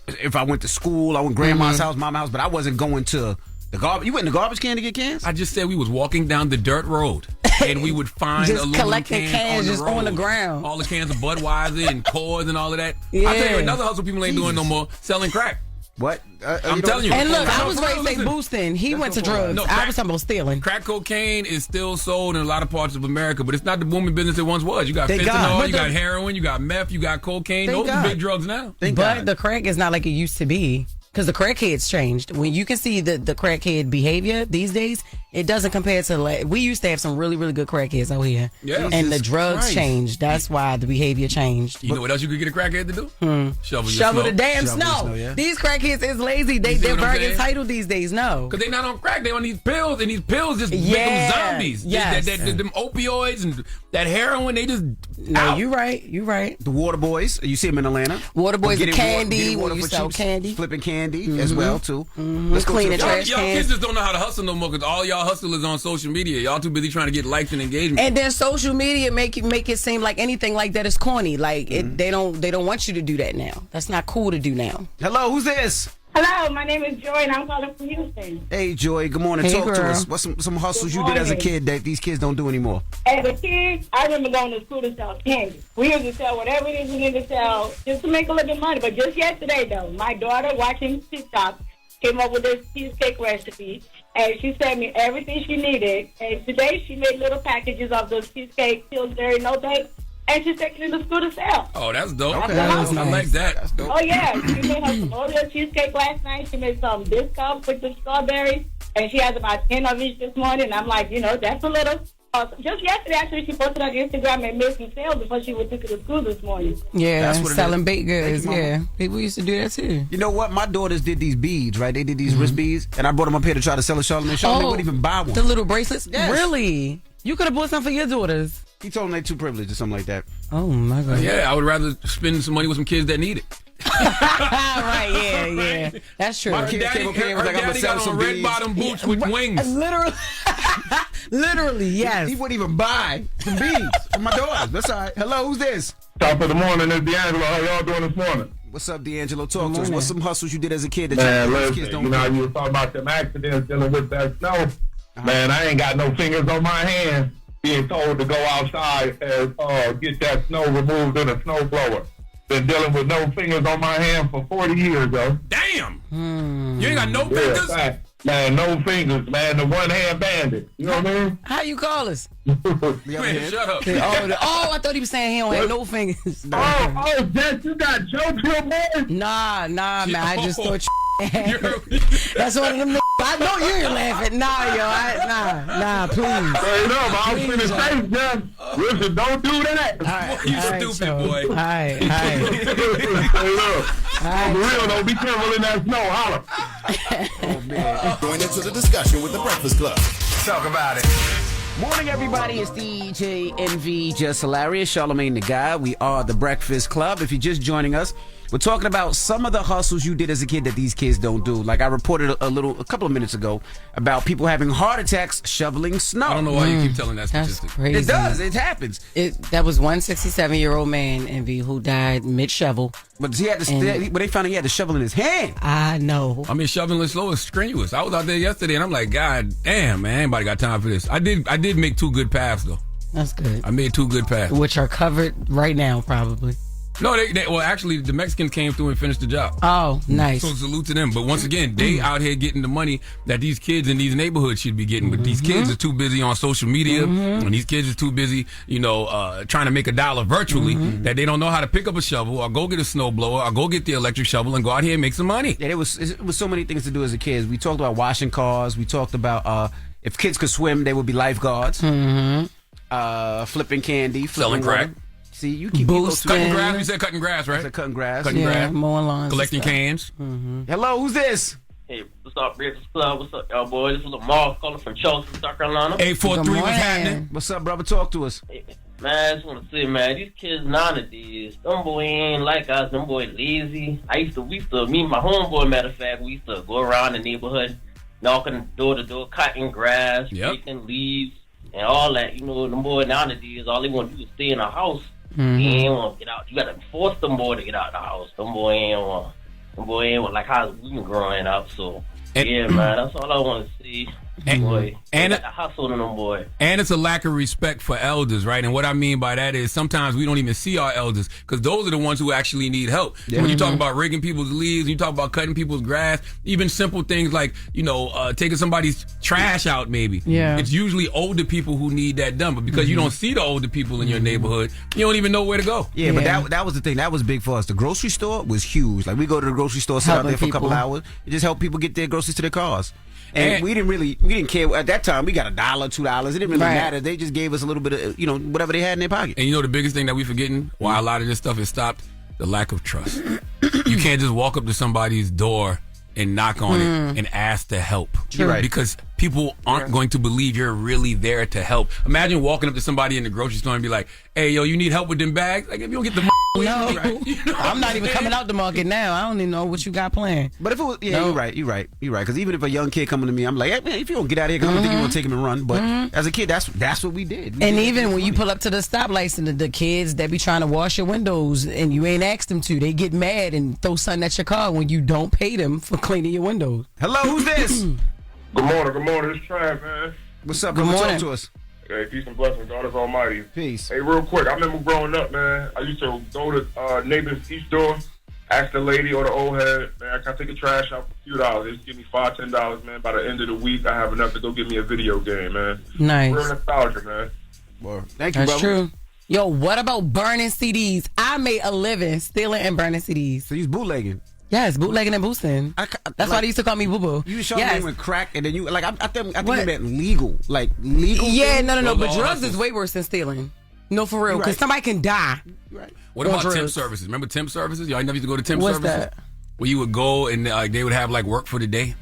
if I went to school, I went grandma's house, mama's house, but I wasn't going to the garbage. You went in the garbage can to get cans? I just said we was walking down the dirt road. And we would find just aluminum collecting cans just on the ground. All the cans of Budweiser and Coors and all of that. Yeah. I tell you, another hustle people ain't doing no more, selling crack. What? I'm telling you. And look, I was raised say boosting. He went to drugs. No, I was talking about stealing. Crack cocaine is still sold in a lot of parts of America, but it's not the booming business it once was. You got fentanyl, you got heroin, you got meth, you got cocaine. Those are big drugs now. But the crack is not like it used to be. Because the crackheads changed. When you can see the crackhead behavior these days, it doesn't compare to we used to have some really, really good crackheads out here. Yeah. And the drugs changed. That's why the behavior changed. You know what else you could get a crackhead to do? Shovel the damn snow. These crackheads is lazy. They're very entitled these days. No. Because they're not on crack. They're on these pills, and these pills just make them zombies. Yes. Them opioids and that heroin, they just you right. You right. The Water Boys, you see them in Atlanta. Water Boys with candy. When you sell candy. Flipping candy as well, too. Let's clean the trash y'all kids just don't know how to hustle no more because all y'all hustlers on social media. Y'all too busy trying to get likes and engagement. And then social media make it seem like anything like that is corny. Like they don't want you to do that now. That's not cool to do now. Hello, who's this? Hello, my name is Joy, and I'm calling from Houston. Hey, Joy. Good morning. Hey, Talk girl. to us. What's some hustles you did as a kid that these kids don't do anymore? As a kid, I remember going to school to sell candy. We used to sell whatever it is we needed to sell just to make a little bit of money. But just yesterday, though, my daughter, watching TikTok, came up with this cheesecake recipe, and she sent me everything she needed. And today, she made little packages of those cheesecake, Pillsbury, no bake. And she's taking it to school to sell. Oh, that's dope. Okay. I like that. That's dope. Oh, yeah. She made her some Oreo cheesecake last night. She made some biscuits with the strawberries. And she has about 10 of each this morning. And I'm like, that's a little. Just yesterday, actually, she posted on Instagram and made some sales before she took it to school this morning. Yeah, That's what selling baked goods. Yeah, people used to do that too. You know what? My daughters did these beads, right? They did these wrist beads, and I brought them up here to try to sell it. Charlamagne wouldn't even buy one. The little bracelets? Yes. Really? You could have bought some for your daughters. He told them they're too privileged or something like that. Oh, my God. Yeah, I would rather spend some money with some kids that need it. Right, yeah. That's true. My kids came up here and was like, I'm going to sell some red bottom boots with wings. Literally, yes. He wouldn't even buy some beads for my daughters. That's all right. Hello, who's this? Top of the morning, it's D'Angelo. How y'all doing this morning? What's up, D'Angelo? Talk to us. What's some hustles you did as a kid that kids don't do? You were talking about them accidents dealing with that snow. Man, I ain't got no fingers on my hands being told to go outside and get that snow removed in a snow blower. Been dealing with no fingers on my hand for 40 years, though. Damn! You ain't got no fingers? Man, no fingers, man. The one-hand bandit. You know what I mean? How you call us? Man, shut up. I thought he was saying he don't have no fingers. Jess, you got jokes here, boy? Nah, man. I just thought that's one of them niggas. I know you ain't laughing. Nah, please. Straight up, I was finna say, Jess. Listen, don't do that. You stupid boy. All right. Straight up. For real, though, be careful in that snow. Holler. Oh, man. Going into the discussion with the Breakfast Club. Talk about it. Morning, everybody. It's DJ NV, Jess Hilarious, Charlamagne the Guy. We are the Breakfast Club. If you're just joining us, We're talking about some of the hustles you did as a kid that these kids don't do. Like I reported a couple of minutes ago about people having heart attacks shoveling snow. I don't know why you keep telling that That's statistic. crazy. It does. It happens. That was one 67-year-old man, Envy, who died mid-shovel. But he had to. But they found he had the shovel in his hand. I know. I mean, shoveling snow is strenuous. I was out there yesterday, and I'm like, God damn, man, anybody got time for this? I did make 2 good paths though. That's good. I made 2 good paths, which are covered right now, probably. No, well, actually, the Mexicans came through and finished the job. Oh, nice. So salute to them. But once again, they out here getting the money that these kids in these neighborhoods should be getting. But these kids are too busy on social media, and these kids are too busy, trying to make $1 virtually, that they don't know how to pick up a shovel or go get a snowblower or go get the electric shovel and go out here and make some money. Yeah, it was so many things to do as a kid. We talked about washing cars. We talked about if kids could swim, they would be lifeguards. Flipping candy, selling crack. See, you keep cutting grass. You said cutting grass, right? I said cutting grass. Cutting grass. Mowing lawns. Collecting cans. Hello, who's this? Hey, what's up, Breakfast Club? What's up, y'all boys? This is Lamar calling from Charleston, South Carolina. 843, what's happening? What's up, brother? Talk to us. Hey, man, I just want to say, man, these kids nowadays, them boy ain't like us. Them boy lazy. We used to, me and my homeboy, matter of fact, we used to go around the neighborhood, knocking door to door, cutting grass, picking leaves, and all that. You know, them boy nowadays, all they want to do is stay in the house. They ain't want to get out. You got to force them boy to get out of the house. Them boy ain't want like how we been growing up. So yeah, man, that's all I want to see. Boy, and got the hustle in them boy. And it's a lack of respect for elders, right? And what I mean by that is sometimes we don't even see our elders because those are the ones who actually need help. Yeah. When you talk about rigging people's leaves, you talk about cutting people's grass, even simple things like taking somebody's trash out. Maybe it's usually older people who need that done, but because you don't see the older people in your neighborhood, you don't even know where to go. Yeah, but that was the thing. That was big for us. The grocery store was huge. Like we go to the grocery store, sit out there for a couple hours, and just help people get their groceries to their cars. And we didn't care at that time. We got $1, $2. It didn't really matter. They just gave us a little bit of whatever they had in their pocket. And the biggest thing that we forgetting why a lot of this stuff is stopped, the lack of trust. You can't just walk up to somebody's door and knock on it and ask to help. Right. Because people aren't going to believe you're really there to help. Imagine walking up to somebody in the grocery store and be like, "Hey, yo, you need help with them bags?" Like if you don't get the no, right? I'm not even coming out the market now. I don't even know what you got planned. But if it was, you're right. Because even if a young kid coming to me, I'm like, hey, man, if you don't get out of here, because I don't think you want to take him and run. But as a kid, that's what we did. Even when you pull up to the stoplights and the kids that be trying to wash your windows and you ain't asked them to, they get mad and throw something at your car when you don't pay them for cleaning your windows. Hello, who's this? Good morning. It's Trav, man. What's up, brother? Talk to us. Hey, peace and blessings. God is almighty. Peace. Hey, real quick, I remember growing up, man, I used to go to neighbors each door, ask the lady or the old head, man, can I take a trash out for a few dollars? They just give me $5, $10, man. By the end of the week, I have enough to go get me a video game, man. Nice. Real nostalgia, man. Well, thank you, That's brother. true. Yo, what about burning CDs? I made a living stealing and burning CDs. So you bootlegging? Yes, bootlegging and boosting. That's why they used to call me Boo Boo. You showed me with crack, and then you I think you meant legal, like legal. Yeah, things? no. But drugs is way worse than stealing. No, for real, because somebody can die. Right. What about temp services? Remember temp services? Y'all never used to go to temp What's services? That? Where you would go and they would have like work for the day.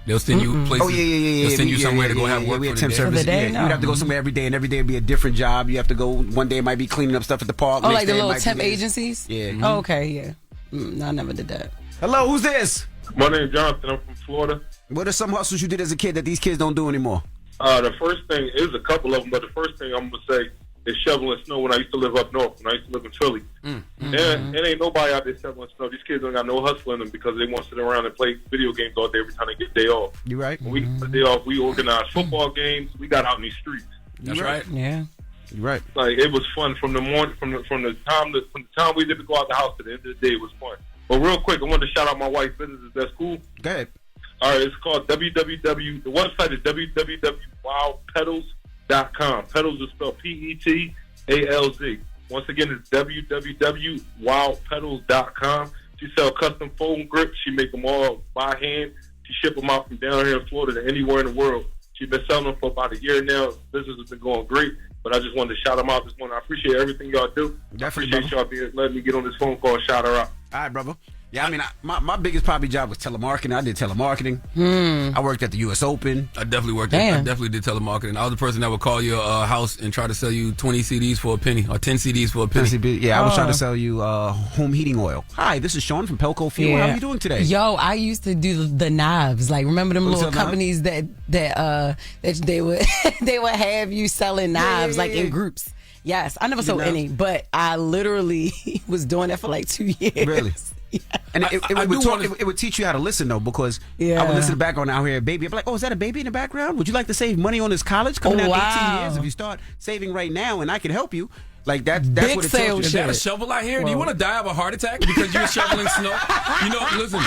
They'll send you places. Oh yeah. They'll send you somewhere to go have work we had for temp the service. day. Yeah, you'd have to go somewhere every day, and every day would be a different job. You have to go. One day it might be cleaning up stuff at the park. Oh, next like the day it little might temp be agencies? Yeah. Oh, okay, yeah. No, I never did that. Hello, who's this? My name is Jonathan. I'm from Florida. What are some hustles you did as a kid that these kids don't do anymore? The first thing is a couple of them, but the first thing I'm going to say is shoveling snow when I used to live up north, when I used to live in Philly. And ain't nobody out there shoveling snow. These kids don't got no hustle in them because they want to sit around and play video games all day every time they get a day off. You right. When we get a day off, we organized football games. We got out in these streets. That's right. Yeah. You're right. Like it was fun from the morning, from the time we didn't go out the house to the end of the day. It was fun. But real quick, I wanted to shout out my wife's business. If that's cool. Go ahead. All right, it's called www. The website is www.wildpedals.com. Pedals is spelled PETALZ. Once again, it's www.wildpedals.com. She sells custom foam grips. She make them all by hand. She ship them out from down here in Florida to anywhere in the world. She's been selling them for about a year now. Business has been going great. But I just wanted to shout them out this morning. I appreciate everything y'all do. Definitely, I appreciate y'all letting me get on this phone call and shout her out. All right, brother. Yeah, I mean, my biggest probably job was telemarketing. I did telemarketing. I worked at the U.S. Open. I definitely did telemarketing. I was the person that would call your house and try to sell you 20 CDs for a penny or 10 CDs for a penny. Yeah, I was trying to sell you home heating oil. Hi, this is Sean from Pelco Fuel. How are you doing today? Yo, I used to do the knives. Like, remember them little companies that they would they would have you selling knives in groups. Yes, I never sold any, but I literally was doing that for like 2 years. Really? Yeah. And it would teach you how to listen, though, because I would listen to the background out here, baby. I'd be like, oh, is that a baby in the background? Would you like to save money on this college coming out 18 years? If you start saving right now and I can help you, like that's Big what it sales tells you. Is that a shovel out here? Whoa. Do you want to die of a heart attack because you're shoveling snow? Listen,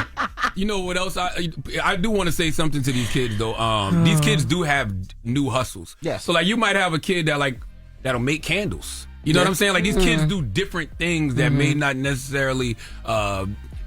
you know what else? I do want to say something to these kids, though. These kids do have new hustles. Yes. So, like, you might have a kid that'll make candles. You know what I'm saying? Like, these kids do different things that may not necessarily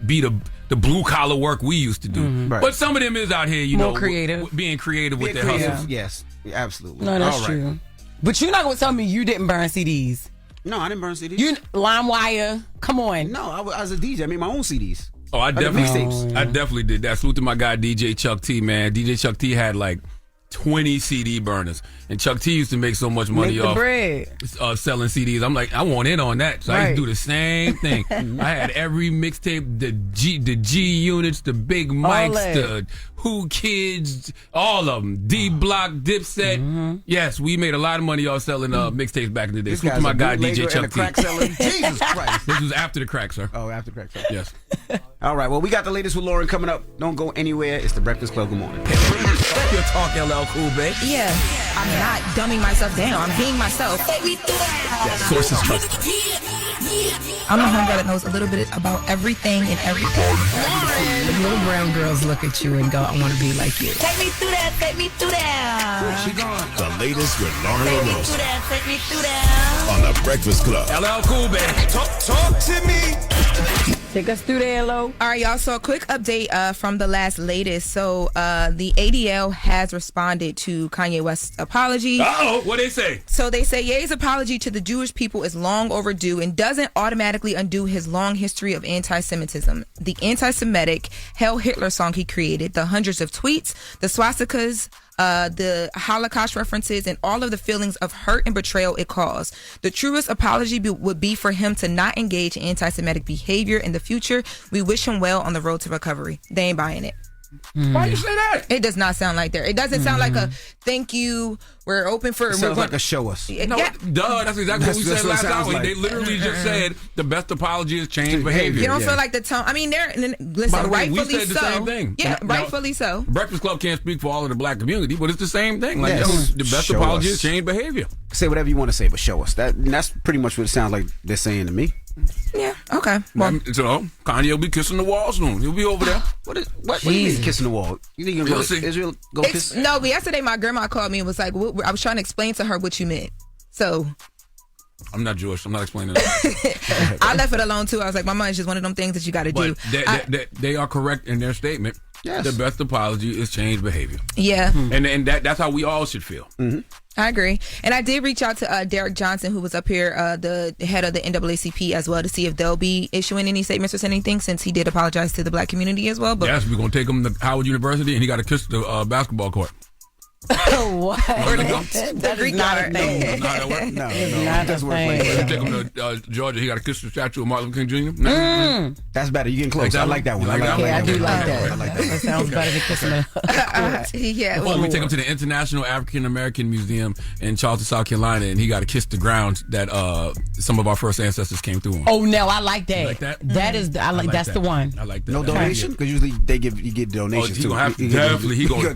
be the blue collar work we used to do. Right. But some of them is out here, more creative, being creative with their hustles. Yes, absolutely. No, that's true. But you're not going to tell me you didn't burn CDs. No, I didn't burn CDs. You LimeWire. Come on. No, I was a DJ. I made my own CDs. Oh, I definitely did that. Salute to my guy DJ Chuck T, man. DJ Chuck T had like 20 CD burners, and Chuck T used to make so much money off selling CDs. I'm like, I want in on that, so I used to do the same thing. I had every mixtape, the G units, the big mics, the Who Kids, all of them, D Block, Dipset. Yes, we made a lot of money off selling mixtapes back in the day. Salute to my guy DJ Chuck T. Jesus Christ! This was after the crack, sir. Oh, after the crack, sir. Yes. All right. Well, we got the latest with Loren coming up. Don't go anywhere. It's the Breakfast Club. Good morning. Your talk, LL Cool, babe. Yeah, I'm not dumbing myself down. I'm being myself. Sources trusted. I'm the homegirl that knows a little bit about everything and everything. The little brown girls look at you and go, I want to be like you. Take me through that, take me through that. She gone. The latest with Loren LoRosa. Take me through that. On the Breakfast Club. LL Cool, baby. Talk to me. Take us through there, Lo. All right, y'all. So a quick update from the latest. So the ADL has responded to Kanye West's apology. Uh-oh, what they say? So they say Ye's apology to the Jewish people is long overdue and doesn't automatically undo his long history of anti-Semitism. The anti-Semitic Hail Hitler song he created, the hundreds of tweets, the swastikas, the Holocaust references, and all of the feelings of hurt and betrayal it caused. The truest apology would be for him to not engage in anti-Semitic behavior in the future. We wish him well on the road to recovery. They ain't buying it. Why you say that? It does not sound like there. It doesn't sound like a thank you. We're open for. It sounds like a show us. No, duh. That's exactly what we said last hour. Like. They literally just said the best apology is change behavior. You don't feel like the tone. I mean, listen, rightfully we said the same thing. Yeah, rightfully so. Breakfast Club can't speak for all of the black community, but it's the same thing. Like the best Show apology us. is change behavior. Say whatever you want to say, but show us. That's pretty much what it sounds like they're saying to me. Yeah. Okay. Well, so Kanye will be kissing the wall soon. He'll be over there. What do you mean kissing the wall? You think you're going to Israel go kiss? No, but yesterday my grandma called me and was like, I was trying to explain to her what you meant. So I'm not Jewish. I'm not explaining that. I left it alone too. I was like, Mama, it's just one of them things that you got to do. They are correct in their statement. Yes. The best apology is change behavior. Yeah. And that's how we all should feel. Mm-hmm. I agree. And I did reach out to Derek Johnson, who was up here, the head of the NAACP as well, to see if they'll be issuing any statements or anything, since he did apologize to the black community as well. But yes, we're going to take him to Howard University, and he got to kiss the basketball court. What? The Greek guard. No, that's worth. Take him to Georgia. He got to kiss the statue of Martin Luther King Jr. That's better. You getting close. I like that one. I do like that. That sounds better than kissing a yeah. Well, we take him to the International African American Museum in Charleston, South Carolina, and he got to kiss the ground that some of our first ancestors came through on. Oh no, I like that. You like that? That is, that's that. the one. I like that. No donation, because usually you get donations too. He gonna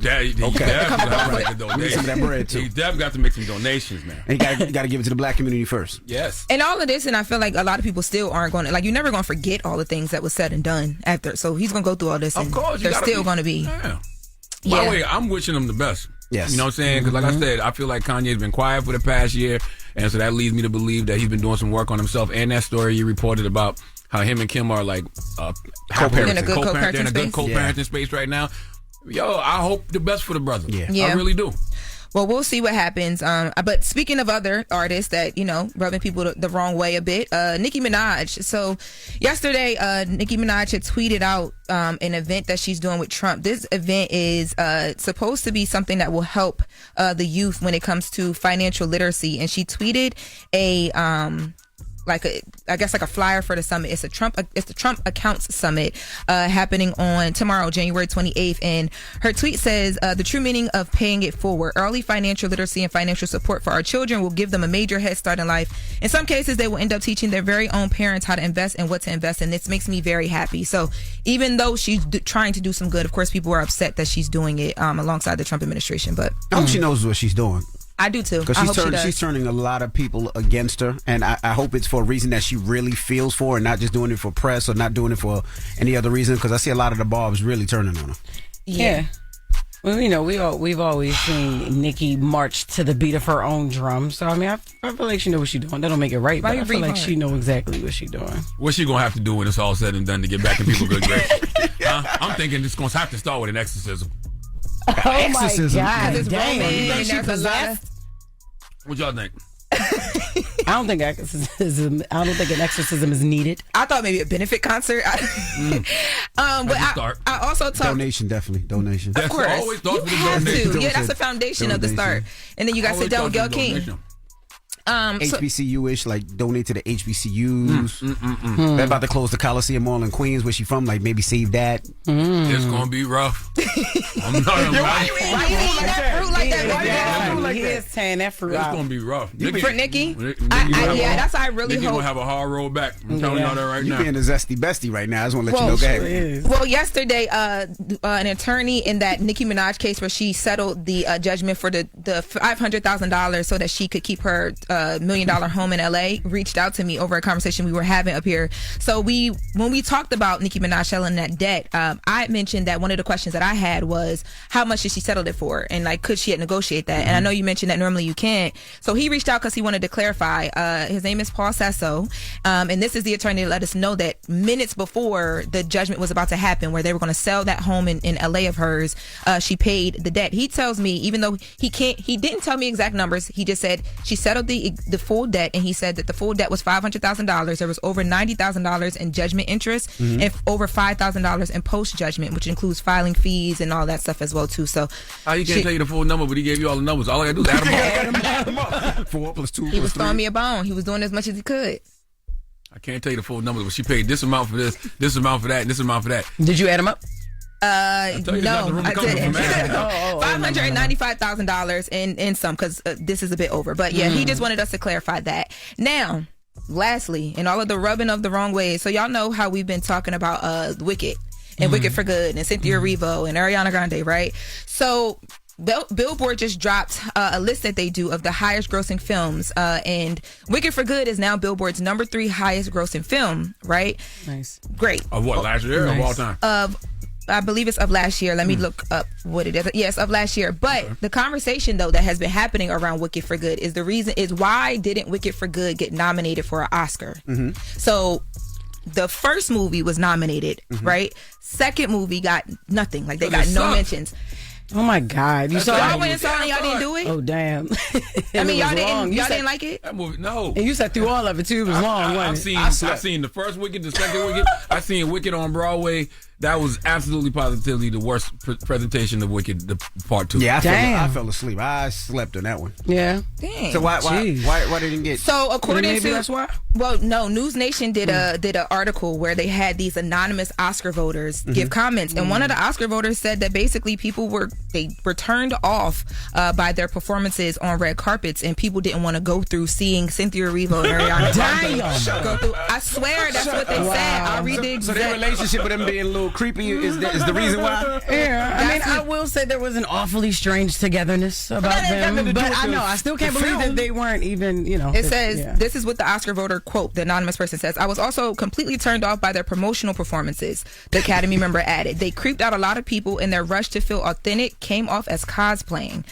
Right. Some of that bread too. He definitely got to make some donations, man. And you got to give it to the black community first. Yes. And all of this, and I feel like a lot of people still aren't going to, like, you're never going to forget all the things that was said and done after. So he's going to go through all this. Of course. They're still going to be. Yeah. By the way, I'm wishing him the best. Yes. You know what I'm saying? Because like I said, I feel like Kanye's been quiet for the past year. And so that leads me to believe that he's been doing some work on himself. And that story you reported about how him and Kim are like co-parenting. In a good co-parenting space right now. Yo, I hope the best for the brother. Yeah. I really do. Well, we'll see what happens. But speaking of other artists that, rubbing people the wrong way a bit, Nicki Minaj. So yesterday, Nicki Minaj had tweeted out an event that she's doing with Trump. This event is supposed to be something that will help the youth when it comes to financial literacy. And she tweeted a flyer for the summit. It's the Trump Accounts Summit happening on tomorrow, January 28th. And her tweet says, the true meaning of paying it forward. Early financial literacy and financial support for our children will give them a major head start in life. In some cases, they will end up teaching their very own parents how to invest and what to invest in. This makes me very happy. So even though she's trying to do some good, of course, people are upset that she's doing it alongside the Trump administration. But I hope she knows what she's doing. I do too. Because she's turning a lot of people against her, and I hope it's for a reason that she really feels for, and not just doing it for press or not doing it for any other reason. Because I see a lot of the barbs really turning on her. Yeah. Well, we've always seen Nicki march to the beat of her own drum. So I mean, I feel like she knows what she's doing. That don't make it right, but I feel like she knows exactly what she's doing. What's she gonna have to do when it's all said and done to get back in people's good graces? I'm thinking it's gonna have to start with an exorcism. Exorcism. My God, damn. What y'all think? I don't think an exorcism is needed. I thought maybe a benefit concert. But I also talked donation, definitely donation. Of course, always you have to. Yeah, that's the foundation of the start. And then you got to sit down with Gayle King. HBCU-ish, like donate to the HBCUs. They're about to close the Coliseum Mall in Queens, where she from. Like maybe save that. It's gonna be rough. I'm not gonna lie. Why you eating that fruit like that? He is tearing that fruit It's out. gonna be rough. For Nicki? That's how I really Nicki hope. gonna have a hard road back. I'm telling y'all that right now. You being a zesty bestie right now. I just want to let you know. Go ahead. Well, yesterday, an attorney in that Nicki Minaj case where she settled the judgment for the $500,000 so that she could keep her $1 million home in LA reached out to me over a conversation we were having up here. So when we talked about Nicki Minaj selling that debt, I mentioned that one of the questions that I had was how much did she settle it for, and like could she negotiate that? And I know you mentioned that normally you can't. So he reached out because he wanted to clarify. His name is Paul Sasso, and this is the attorney that let us know that minutes before the judgment was about to happen, where they were going to sell that home in LA of hers, she paid the debt. He tells me, even though he didn't tell me exact numbers, he just said she settled the full debt, and he said that the full debt was $500,000. There was over $90,000 in judgment interest and over $5,000 in post judgment, which includes filing fees and all that stuff as well too. So he can't tell you the full number, but he gave you all the numbers. All I gotta do is add them up. 4 + 2 + 3. He was throwing me a bone. He was doing as much as he could. I can't tell you the full numbers, but she paid this amount for this amount for that, and this amount for that. Did you add them up? No, I didn't. $595,000 and some, because this is a bit over. But yeah, he just wanted us to clarify that. Now, lastly, in all of the rubbing of the wrong ways, so y'all know how we've been talking about Wicked and Wicked for Good and Cynthia Erivo and Ariana Grande, right? So Billboard just dropped a list that they do of the highest grossing films, and Wicked for Good is now Billboard's number 3 highest grossing film, right? Nice. Great. Of what, last year or of all time? I believe it's of last year. Let me look up what it is. Yes, of last year. But the conversation, though, that has been happening around Wicked for Good is why didn't Wicked for Good get nominated for an Oscar? So the first movie was nominated, right? Second movie got nothing. Like they got no mentions. Oh my God! You saw y'all went and saw it and y'all didn't do it? Oh damn! I mean, y'all didn't like it? That movie, no. And you sat through all of it too. It was long. I've seen the first Wicked, the second Wicked. I've seen Wicked on Broadway. That was absolutely positively the worst presentation of Wicked, the part 2. Yeah, I fell asleep. I slept on that one. Yeah. Dang. So why didn't get? So according to that's why. Well, no, News Nation did an article where they had these anonymous Oscar voters give comments, and one of the Oscar voters said that basically people were turned off by their performances on red carpets, and people didn't want to go through seeing Cynthia Erivo and Ariana Grande go through. I swear that's what they said. I'll read the exact. So their relationship with them being a little creepy is the reason why. Yeah, I mean, I will say there was an awfully strange togetherness about them, but I still can't believe that they weren't even. It says this is what the Oscar voter quote. The anonymous person says, "I was also completely turned off by their promotional performances." The Academy member added, "They creeped out a lot of people, and their rush to feel authentic came off as cosplaying."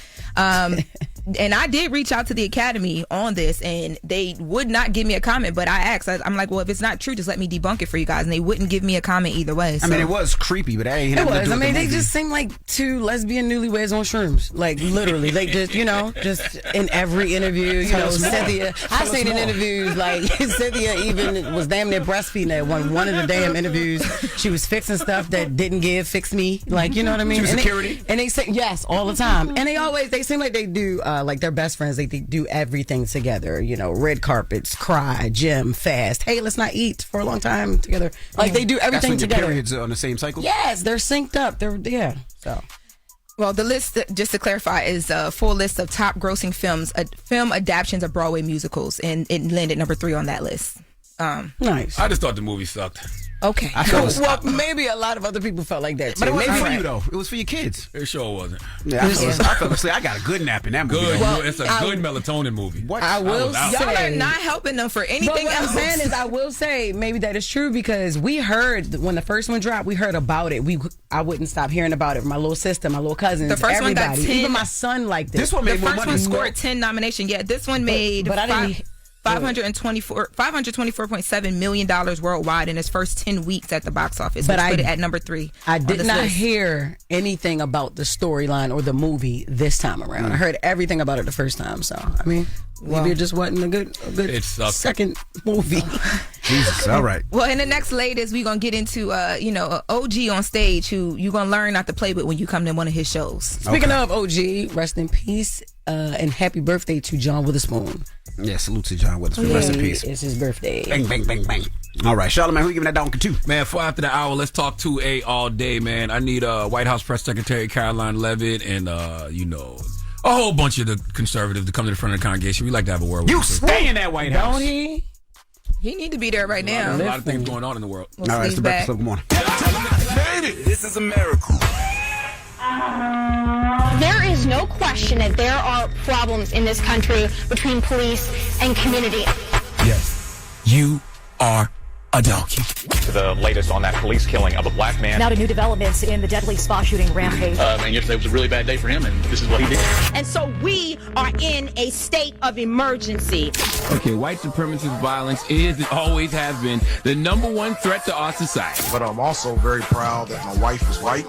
And I did reach out to the Academy on this, and they would not give me a comment. But I asked, I'm like, well, if it's not true, just let me debunk it for you guys. And they wouldn't give me a comment either way. So. I mean, it was creepy, but that ain't it nothing to was. do I with mean, the they movie. just seem like two lesbian newlyweds on shrooms. Like literally, they just just in every interview. Cynthia. I've seen in interviews like Cynthia even was damn near breastfeeding at one of the damn interviews. She was fixing stuff that didn't give, fixed me. Like, you know what I mean? She was security? And they say yes all the time. And they seem like they do like they're best friends. They do everything together. Red carpets, cry, gym, fast. Hey, let's not eat for a long time together. Like they do everything That's when together. Your periods are on the same cycle? Yes, they're synced up. So. Well, the list, just to clarify, is a full list of top grossing films, film adaptations of Broadway musicals, and it landed number 3 on that list. Nice. I just thought the movie sucked. Okay. Well, maybe a lot of other people felt like that too. But it wasn't Maybe for you, though. It was for your kids. It sure wasn't. Yeah, I fell asleep. I got a good nap in that movie. Good. Though. It's a good melatonin movie. What? I will say, y'all are not helping them for anything but what else. I'm saying is, I will say maybe that is true because we heard when the first one dropped, we heard about it. I wouldn't stop hearing about it. My little sister, my little cousins, the first everybody. one got 10. Even my son liked it. This one made the more first money. one scored 10 nominations. Yeah, this one made but I didn't. $524.7 million worldwide in its first 10 weeks at the box office, which put it at number 3. I did not hear anything about the storyline or the movie this time around. I heard everything about it the first time. So, I mean, maybe it just wasn't a good second movie. Jesus, all right. Well, in the next latest, we're going to get into, an OG on stage who you're going to learn not to play with when you come to one of his shows. Speaking of OG, rest in peace and happy birthday to John Witherspoon. Yeah, salute to John Witherspoon. Rest in peace. It's his birthday. Bang, bang, bang, bang. All right, Charlamagne, who you giving that donkey to? Man, for after the hour, let's talk 2A all day, man. I need White House Press Secretary Caroline Leavitt and, a whole bunch of the conservatives to come to the front of the congregation. We like to have a word with you. Stay in that White House. Don't he? He need to be there right now. A lot of things going on in the world. All right, it's the Breakfast Club. Good morning. This is America. There is no question that there are problems in this country between police and community. Yes, you are a donkey. The latest on that police killing of a black man. Now to new developments in the deadly spa shooting rampage. And yesterday was a really bad day for him, and this is what he did. And so we are in a state of emergency. Okay, white supremacist violence is and always has been the number one threat to our society. But I'm also very proud that my wife is white.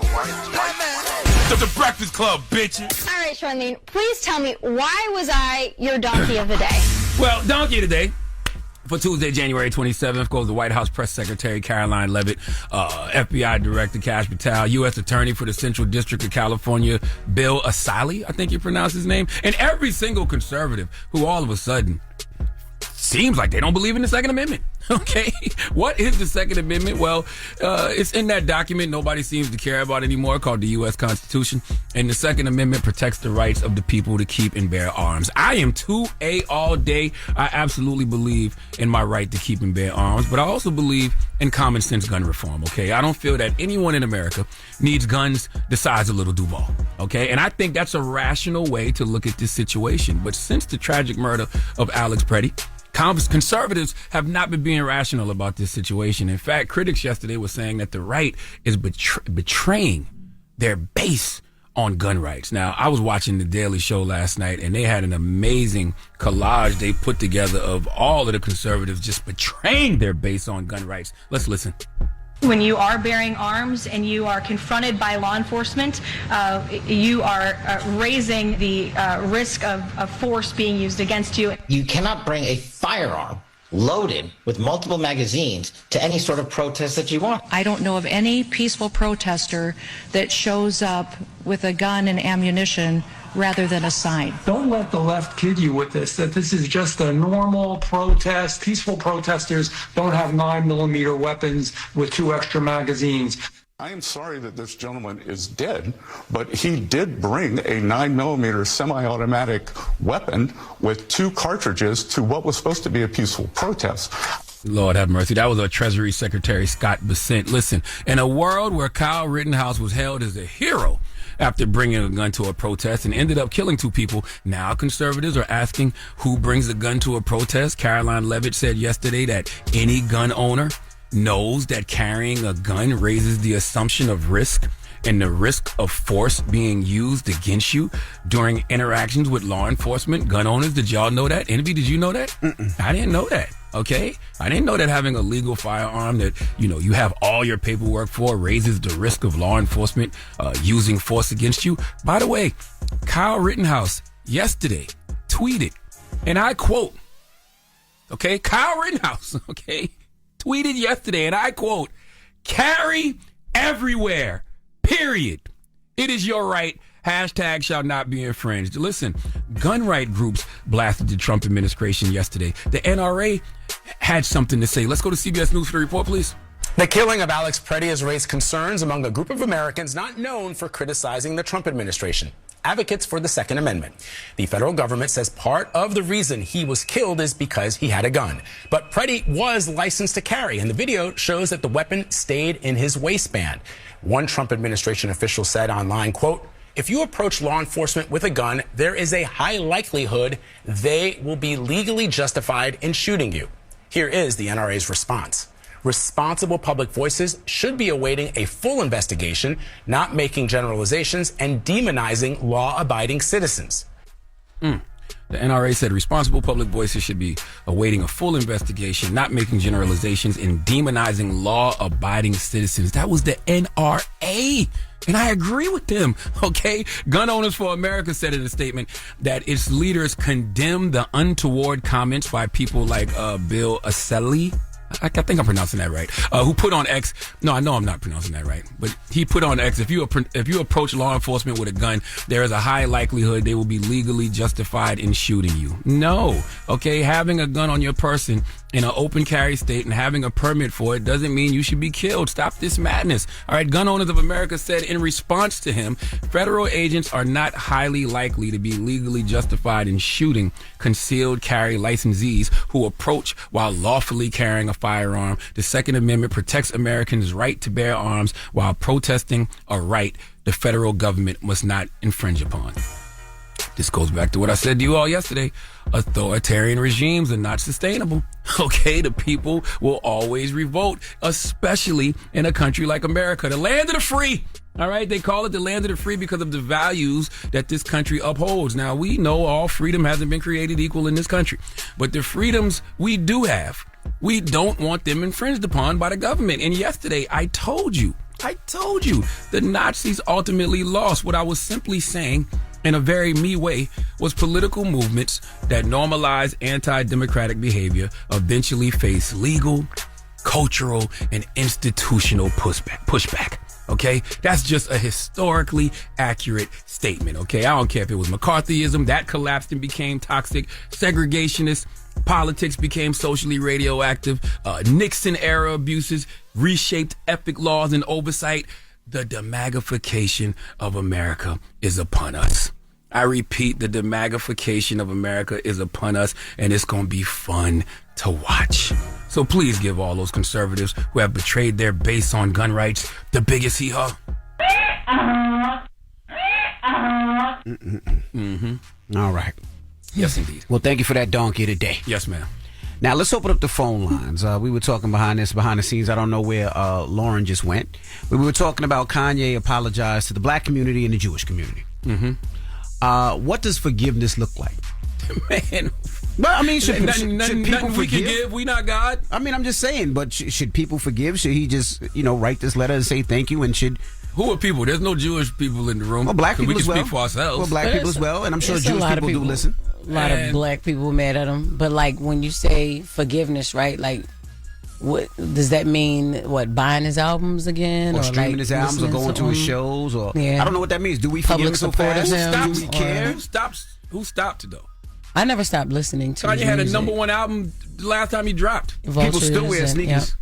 The Breakfast Club, bitches. All right, Charlamagne, please tell me, why was I your donkey of the day? Well, donkey of the day for Tuesday, January 27th goes the White House Press Secretary Caroline Leavitt, FBI Director Kash Patel, U.S. Attorney for the Central District of California, Bill Asali, I think you pronounce his name, and every single conservative who all of a sudden seems like they don't believe in the Second Amendment. Okay, what is the Second Amendment? Well, it's in that document nobody seems to care about anymore, called the U.S. Constitution. And the Second Amendment protects the rights of the people to keep and bear arms. I am 2A all day. I absolutely believe in my right to keep and bear arms, but I also believe in common sense gun reform. Okay, I don't feel that anyone in America needs guns the size of Little Duval. Okay, and I think that's a rational way to look at this situation. But since the tragic murder of Alex Pretty, conservatives have not been being rational about this situation. In fact, critics yesterday were saying that the right is betraying their base on gun rights. Now, I was watching The Daily Show last night, and they had an amazing collage they put together of all of the conservatives just betraying their base on gun rights. Let's listen. When you are bearing arms and you are confronted by law enforcement, you are raising the risk of force being used against you. You cannot bring a firearm loaded with multiple magazines to any sort of protest that you want. I don't know of any peaceful protester that shows up with a gun and ammunition rather than a sign. Don't let the left kid you with this, that this is just a normal protest. Peaceful protesters don't have 9mm weapons with 2 extra magazines. I am sorry that this gentleman is dead, but he did bring a 9mm semi-automatic weapon with 2 cartridges to what was supposed to be a peaceful protest. Lord have mercy. That was our Treasury Secretary Scott Bessent. Listen, in a world where Kyle Rittenhouse was hailed as a hero after bringing a gun to a protest and ended up killing 2 people, now conservatives are asking who brings a gun to a protest. Caroline Leavitt said yesterday that any gun owner knows that carrying a gun raises the assumption of risk and the risk of force being used against you during interactions with law enforcement, gun owners. Did y'all know that? Envy, did you know that? I didn't know that. Okay? I didn't know that having a legal firearm that, you have all your paperwork for raises the risk of law enforcement using force against you. By the way, Kyle Rittenhouse yesterday tweeted, and I quote, okay, Kyle Rittenhouse, okay, tweeted yesterday, and I quote, "Carry everywhere, period. It is your right. Hashtag shall not be infringed." Listen, gun right groups blasted the Trump administration yesterday. The NRA had something to say. Let's go to CBS News for the report, please. The killing of Alex Preddy has raised concerns among a group of Americans not known for criticizing the Trump administration. Advocates for the Second Amendment. The federal government says part of the reason he was killed is because he had a gun. But Preddy was licensed to carry, and the video shows that the weapon stayed in his waistband. One Trump administration official said online, quote, "If you approach law enforcement with a gun, there is a high likelihood they will be legally justified in shooting you." Here is the NRA's response. Responsible public voices should be awaiting a full investigation, not making generalizations and demonizing law-abiding citizens. The NRA said responsible public voices should be awaiting a full investigation, not making generalizations and demonizing law-abiding citizens. That was the NRA. And I agree with them, okay? Gun Owners for America said in a statement that its leaders condemn the untoward comments by people like Bill Aselli. I think I'm pronouncing that right. Who put on X? No, I know I'm not pronouncing that right. But he put on X. If you approach law enforcement with a gun, there is a high likelihood they will be legally justified in shooting you. No, okay. Having a gun on your person in an open carry state and having a permit for it doesn't mean you should be killed. Stop this madness. All right. Gun Owners of America said in response to him, federal agents are not highly likely to be legally justified in shooting concealed carry licensees who approach while lawfully carrying a firearm. The Second Amendment protects Americans' right to bear arms while protesting a right the federal government must not infringe upon. This goes back to what I said to you all yesterday. Authoritarian regimes are not sustainable. Okay, the people will always revolt, especially in a country like America, the land of the free. All right, they call it the land of the free because of the values that this country upholds. Now, we know all freedom hasn't been created equal in this country, but the freedoms we do have, we don't want them infringed upon by the government. And yesterday, I told you, the Nazis ultimately lost. What I was simply saying in a very me way was political movements that normalize anti-democratic behavior eventually face legal, cultural, and institutional pushback. Okay, that's just a historically accurate statement. Okay, I don't care if it was McCarthyism that collapsed and became toxic, segregationist politics became socially radioactive, Nixon era abuses reshaped ethic laws and oversight. The demagification of America is upon us. I repeat, the demagification of America is upon us, and it's going to be fun to watch. So please give all those conservatives who have betrayed their base on gun rights the biggest hee-haw. All right. Yes, indeed. Well, thank you for that donkey today. Yes, ma'am. Now, let's open up the phone lines. We were talking behind the scenes. I don't know where Lauren just went. We were talking about Kanye apologized to the black community and the Jewish community. What does forgiveness look like? Man. Well, I mean, should people we can give? We not God. I mean, I'm just saying, but should people forgive? Should he just, write this letter and say thank you? And who are people? There's no Jewish people in the room. Well, black people we can as well. speak for ourselves. Well, black people as well, and I'm sure Jewish people do listen. A lot of black people mad at him, but like when you say forgiveness, right? Like, what does that mean? What, buying his albums again, or streaming his albums, or going to his shows, or I don't know what that means. Do we forgive him so fast? Do we care? Who stopped though? I never stopped listening to. Kanye had a #1 album the last time he dropped. People still wear sneakers.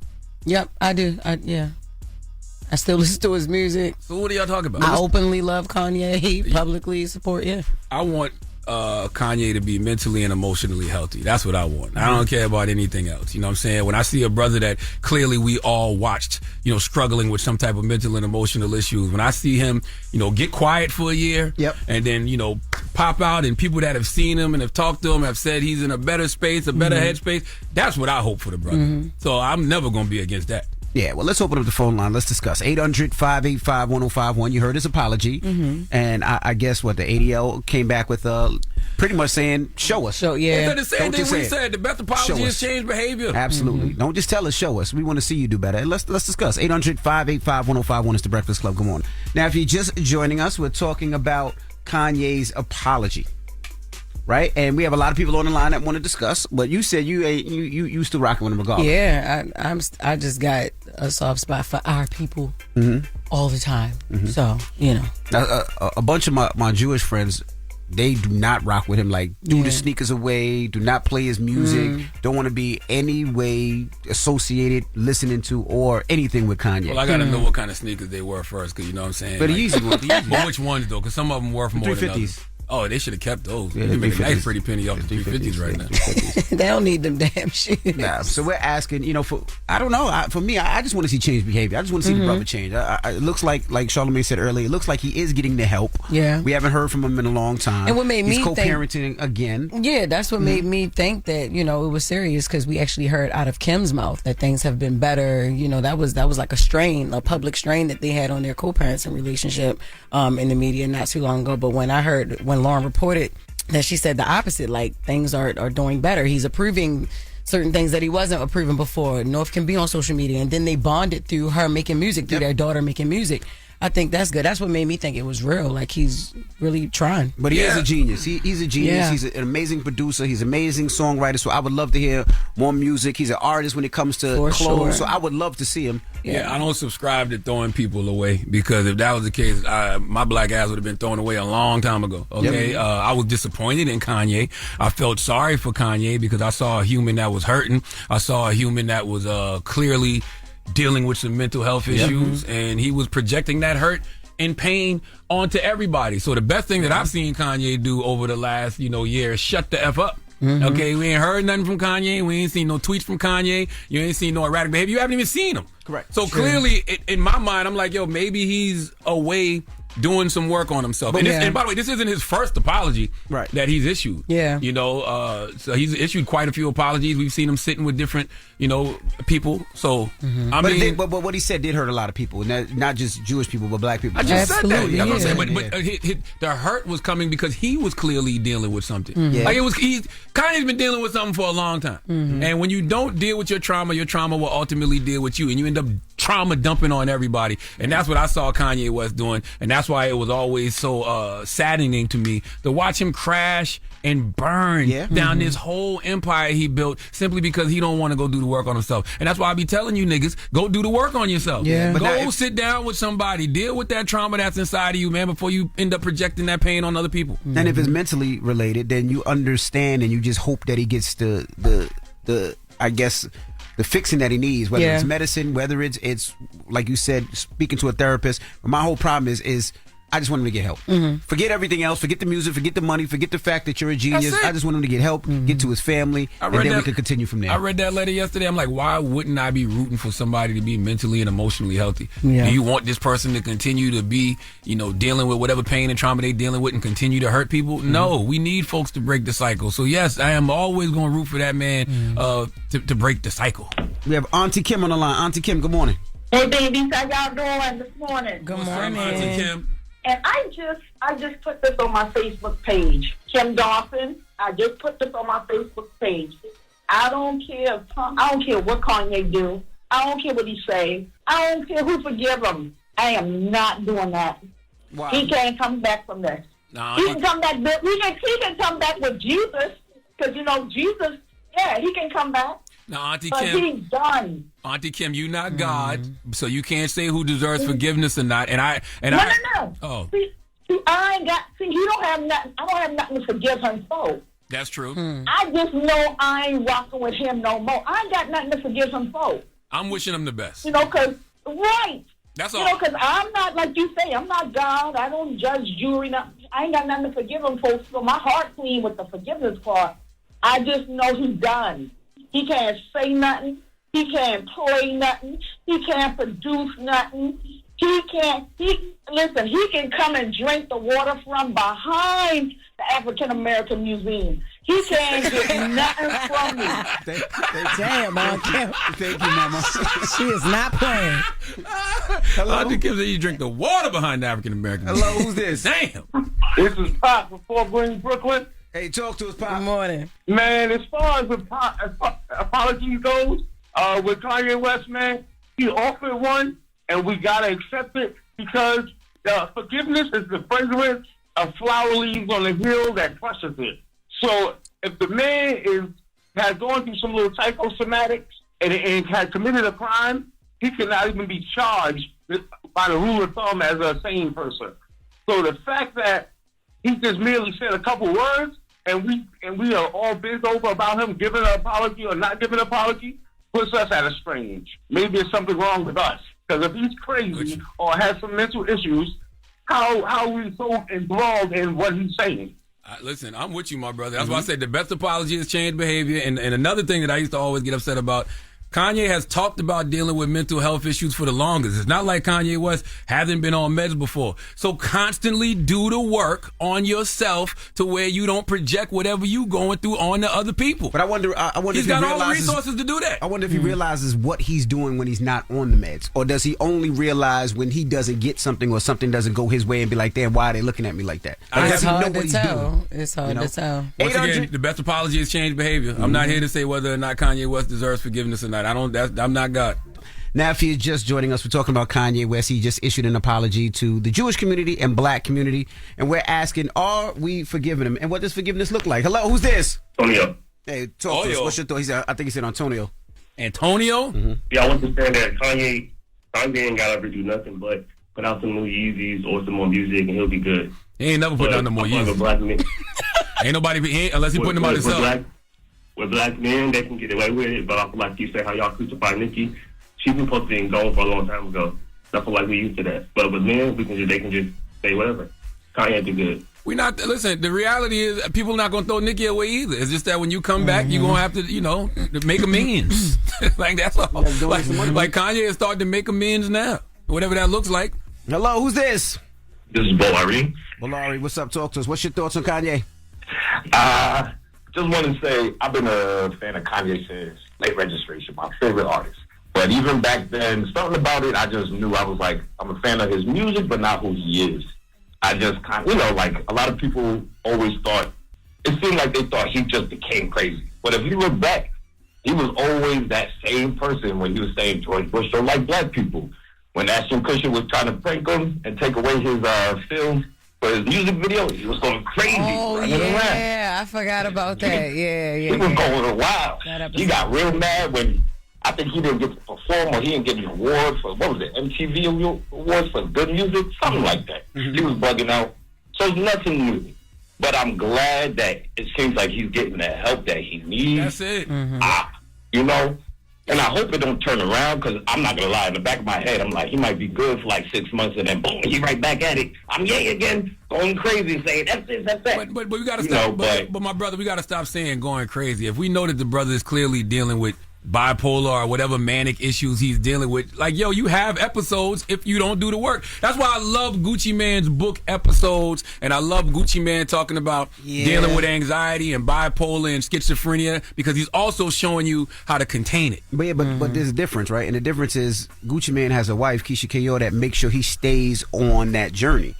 Yep, I do. I still listen to his music. So what are y'all talking about? I openly love Kanye. Publicly support. Yeah. I want Kanye to be mentally and emotionally healthy. That's what I want. I don't care about anything else. You know what I'm saying? When I see a brother that clearly we all watched, struggling with some type of mental and emotional issues, when I see him, get quiet for a year, and then, pop out, and people that have seen him and have talked to him have said he's in a better space, a better headspace, that's what I hope for the brother. So I'm never going to be against that. Yeah, well, let's open up the phone line. Let's discuss. 800-585-1051. You heard his apology. And I guess what the ADL came back with pretty much saying, show us. So, yeah. They said the same thing we said. The best apology is change behavior. Absolutely. Don't just tell us, show us. We want to see you do better. And let's discuss. 800-585-1051 is the Breakfast Club. Good morning. Now, if you're just joining us, we're talking about Kanye's apology. Right, and we have a lot of people on the line that want to discuss. But you said you still rocking with him regardless. Yeah, I just got a soft spot for our people all the time. So a bunch of my Jewish friends, they do not rock with him. Like, do the sneakers away, do not play his music, don't want to be any way associated, listening to, or anything with Kanye. Well, I gotta know what kind of sneakers they were first, because you know what I'm saying. But the easy ones. But which ones though? Because some of them worth more than others. Oh, they should have kept those. Yeah, you can make a nice pretty penny off the 350s right now. They don't need them damn shit. Nah, so we're asking, I don't know. For me, I just want to see change behavior. I just want to see the brother change. It looks like Charlamagne said earlier, it looks like he is getting the help. Yeah. We haven't heard from him in a long time. And what made me He's co-parenting again. Yeah, that's what made me think that, it was serious, because we actually heard out of Kim's mouth that things have been better. That was like a public strain that they had on their co-parenting relationship in the media not too long ago. But when Loren reported that she said the opposite, like things are doing better. He's approving certain things that he wasn't approving before. North can be on social media, and then they bonded through her making music, through their daughter making music. I think that's good. That's what made me think it was real. Like, he's really trying. But he is a genius. He's a genius. Yeah. He's an amazing producer. He's an amazing songwriter. So I would love to hear more music. He's an artist when it comes to clothes. Sure. So I would love to see him. Yeah, I don't subscribe to throwing people away, because if that was the case, my black ass would have been thrown away a long time ago. Okay, I was disappointed in Kanye. I felt sorry for Kanye because I saw a human that was hurting. I saw a human that was clearly dealing with some mental health issues, and he was projecting that hurt and pain onto everybody. So the best thing that I've seen Kanye do over the last year is shut the F up. Okay, we ain't heard nothing from Kanye. We ain't seen no tweets from Kanye. You ain't seen no erratic behavior. You haven't even seen him. Correct. So clearly, in my mind, I'm like, maybe he's away doing some work on himself. And by the way, this isn't his first apology that he's issued. Yeah. So he's issued quite a few apologies. We've seen him sitting with different, people. So, But what he said did hurt a lot of people. Not just Jewish people, but black people. I just said that. You know what I'm saying? But the hurt was coming because he was clearly dealing with something. Like Kanye's been dealing with something for a long time. And when you don't deal with your trauma will ultimately deal with you. And you end up trauma dumping on everybody. And that's what I saw Kanye West doing. And that's why it was always so saddening to me to watch him crash and burn down this whole empire he built simply because he don't want to go do the work on himself. And that's why I be telling you niggas, go do the work on yourself. Yeah. Go sit down with somebody, deal with that trauma that's inside of you, man, before you end up projecting that pain on other people. And if it's mentally related, then you understand and you just hope that he gets the fixing that he needs, whether it's medicine, whether it's like you said, speaking to a therapist. But my whole problem is I just want him to get help. Forget everything else. Forget the music. Forget the money. Forget the fact that you're a genius. I just want him to get help, get to his family, and then we can continue from there. I read that letter yesterday. I'm like, why wouldn't I be rooting for somebody to be mentally and emotionally healthy? Yeah. Do you want this person to continue to be, dealing with whatever pain and trauma they're dealing with and continue to hurt people? No, we need folks to break the cycle. So yes, I am always going to root for that man to break the cycle. We have Auntie Kim on the line. Auntie Kim, good morning. Hey, babies, how y'all doing this morning? Good morning, Auntie Kim. And I just put this on my Facebook page. Kim Dawson, I just put this on my Facebook page. I don't care what Kanye do. I don't care what he say. I don't care who forgive him. I am not doing that. Wow. He can't come back from this. No, he can come back. He can come back with Jesus, because Jesus. Yeah, he can come back. Now, Auntie but Kim, he's done. Auntie Kim, you're not God, so you can't say who deserves forgiveness or not. No. Oh, see, I ain't got. See, he don't have nothing. I don't have nothing to forgive him for. That's true. I just know I ain't rocking with him no more. I ain't got nothing to forgive him for. I'm wishing him the best. Because That's all. Because I'm not, like you say, I'm not God. I don't judge jury. I ain't got nothing to forgive him for. So my heart clean with the forgiveness part. I just know he's done. He can't say nothing. He can't play nothing. He can't produce nothing. He can come and drink the water from behind the African American museum. He can't get nothing from me. Damn, Mom Kim. Thank you, Mama. She is not playing. Hello. Auntie Kim said you drink the water behind the African American. Hello, who's this? Damn. This is Pop from Fort Greene, Brooklyn. Hey, talk to us, Pop. Good morning. Man, as far as apologies goes, with Kanye West, man, he offered one, and we got to accept it because forgiveness is the fragrance of flower leaves on the hill that crushes it. So if the man has gone through some little psychosomatics and has committed a crime, he cannot even be charged by the rule of thumb as a sane person. So the fact that he just merely said a couple words and we are all bent over about him giving an apology or not giving an apology puts us at a strange. Maybe there's something wrong with us. Because if he's crazy or has some mental issues, how are we so enthralled in what he's saying? Listen, I'm with you, my brother. That's why I said the best apology is change behavior. And another thing that I used to always get upset about, Kanye has talked about dealing with mental health issues for the longest. It's not like Kanye West hasn't been on meds before. So constantly do the work on yourself to where you don't project whatever you going through on the other people. But I wonder he's if got he all the resources to do that. I wonder if he realizes what he's doing when he's not on the meds. Or does he only realize when he doesn't get something or something doesn't go his way and be like, damn, why are they looking at me like that? It's hard to tell. It's hard to tell. Once again, the best apology is change behavior. I'm not here to say whether or not Kanye West deserves forgiveness or not. I'm not God. Now, if you're just joining us, we're talking about Kanye West. He just issued an apology to the Jewish community and black community. And we're asking, are we forgiving him? And what does forgiveness look like? Hello, who's this? Antonio. Hey, talk to us. What's your thought? I think he said Antonio. Antonio? Mm-hmm. Yeah, I want to say that Kanye ain't got to ever do nothing but put out some new Yeezys or some more music and he'll be good. He ain't never put out no more Yeezys. Ain't nobody, unless he putting them out himself. With black men, they can get away with it, but I feel like you say how y'all crucify Nicki, she's supposed to be gone for a long time ago. I feel like we used to that. But with men, they can just say whatever. Kanye did good. Listen, the reality is people are not going to throw Nicki away either. It's just that when you come back, you're going to have to, make amends. Like, that's all. Like Kanye is starting to make amends now, whatever that looks like. Hello, who's this? This is Bolari. Bolari, what's up? Talk to us. What's your thoughts on Kanye? Just want to say I've been a fan of Kanye since Late Registration, my favorite artist. But even back then, something about it, I just knew. I was like, I'm a fan of his music, but not who he is. I just like a lot of people always thought, it seemed like they thought he just became crazy. But if you look back, he was always that same person when he was saying George Bush don't like black people. When Ashton Kutcher was trying to prank him and take away his film for his music video, he was going crazy. Oh, yeah, I forgot about that. Yeah. He was going wild. He got real mad when I think he didn't get to perform or he didn't get an award for, what was it, MTV Awards for good music? Something like that. He was bugging out. So it's nothing new. But I'm glad that it seems like he's getting the help that he needs. That's it. And I hope it don't turn around because I'm not going to lie. In the back of my head, I'm like, he might be good for like 6 months and then boom, he right back at it. I'm yay again, going crazy, saying that's this, that's that. But we got to stop. But my brother, we got to stop saying going crazy. If we know that the brother is clearly dealing with bipolar or whatever manic issues he's dealing with, like, yo, you have episodes if you don't do the work. That's why I love Gucci Mane's book episodes, and I love Gucci Mane talking about dealing with anxiety and bipolar and schizophrenia, because he's also showing you how to contain it. But there's a difference, right? And the difference is Gucci Mane has a wife, Keisha K.O., that makes sure he stays on that journey.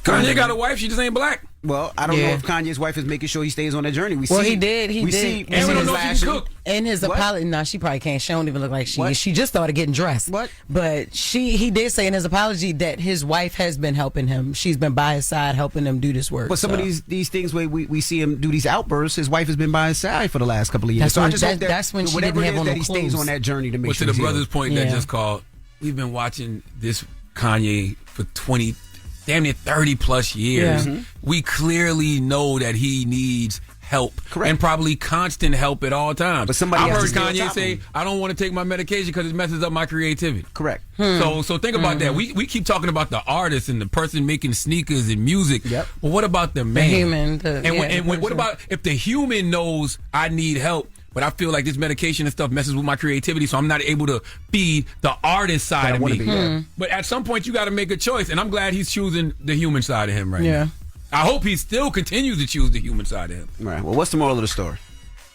Kanye got a wife, she just ain't black. Well, I don't know if Kanye's wife is making sure he stays on that journey. He did. And we don't know if she can cook. In his apology, no, she probably can't. She don't even look like she is. She just started getting dressed. What? But he did say in his apology that his wife has been helping him. She's been by his side helping him do this work. But some of these things where we see him do these outbursts, his wife has been by his side for the last couple of years. That's when she didn't have on that he stays on that journey to make sure. To the brother's point that just called, we've been watching this Kanye for damn near 30 plus years. We clearly know that he needs help. Correct. And probably constant help at all times. But I've heard Kanye say, I don't want to take my medication because it messes up my creativity. Correct. So think about that. We keep talking about the artist and the person making sneakers and music. Yep. Well, what about the man? The human. What about if the human knows I need help, but I feel like this medication and stuff messes with my creativity, so I'm not able to feed the artist side of me. But at some point, you got to make a choice, and I'm glad he's choosing the human side of him right now. I hope he still continues to choose the human side of him. Right. Well, what's the moral of the story?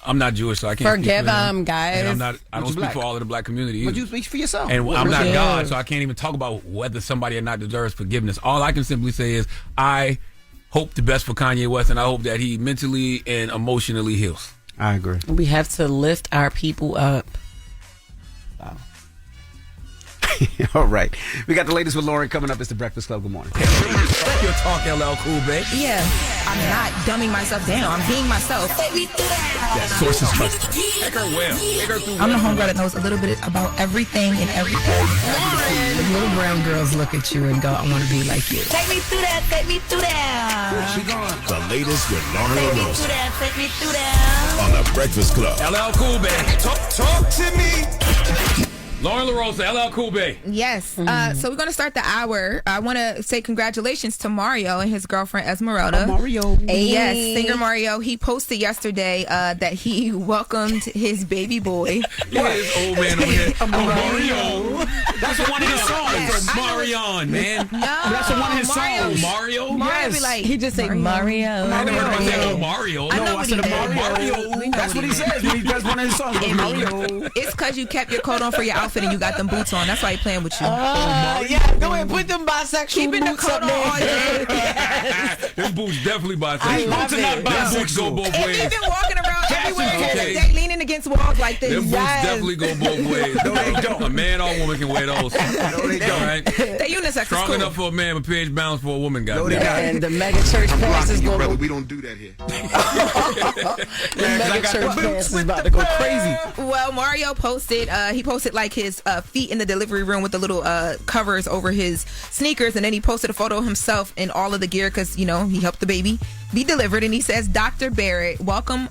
I'm not Jewish, so I can't forgive speak for him, guys. And I don't speak for all of the black community. But you speak for yourself. And I'm not God, so I can't even talk about whether somebody or not deserves forgiveness. All I can simply say is I hope the best for Kanye West, and I hope that he mentally and emotionally heals. I agree. We have to lift our people up. Wow. All right. We got the latest with Loren coming up. It's the Breakfast Club. Good morning. You'll talk LL Cool, babe. Yeah. I'm not dumbing myself down. I'm being myself. That source is trusted. Take her well. Take her through. I'm the homegirl that knows a little bit about everything and everything. The little brown girls look at you and go, I want to be like you. Take me through that, take me through that. Where's she going? The latest with Loren Take me LoRosa through that, take me through that. on the Breakfast Club. LL Cool, babe. Talk to me. Loren LoRosa, LL Cool, babe. Yes. So we're going to start the hour. I want to say congratulations to Mario and his girlfriend Esmeralda. Mario. Yes, singer Mario. He posted yesterday that he welcomed his baby boy. Yeah, this old man over here. Mario. That's one of his songs. Marion, man. No, that's one of his songs. Mario? Mario be like, He just said Mario. I never heard him say Mario. I know No, I what said he did. Mario. That's what he says when he does one of his songs. Mario. It's because you kept your coat on for your outfit and you got them boots on. That's why he playing with you. Yeah, go ahead, put them bisexual Keeping the boots coat up on there. all day. Them boots definitely I bisexual. love Boots are not it. bisexual. Them boots go both And ways. he's been walking around everywhere okay. today, leaning against walls like this. Them boots definitely go both ways. No, they don't. A man or woman can wear those. No, they don't. All right? They unisex Strong is cool. enough for a man, but page balance for a woman, guys. No, they not. And the mega church pass is going to We don't do that here. the mega church pass is about to go crazy. Well, Mario posted, he posted like his feet in the delivery room with the little covers over his sneakers, and then he posted a photo of himself in all of the gear because, you know, he helped the baby be delivered. And he says, Dr. Barrett, welcome.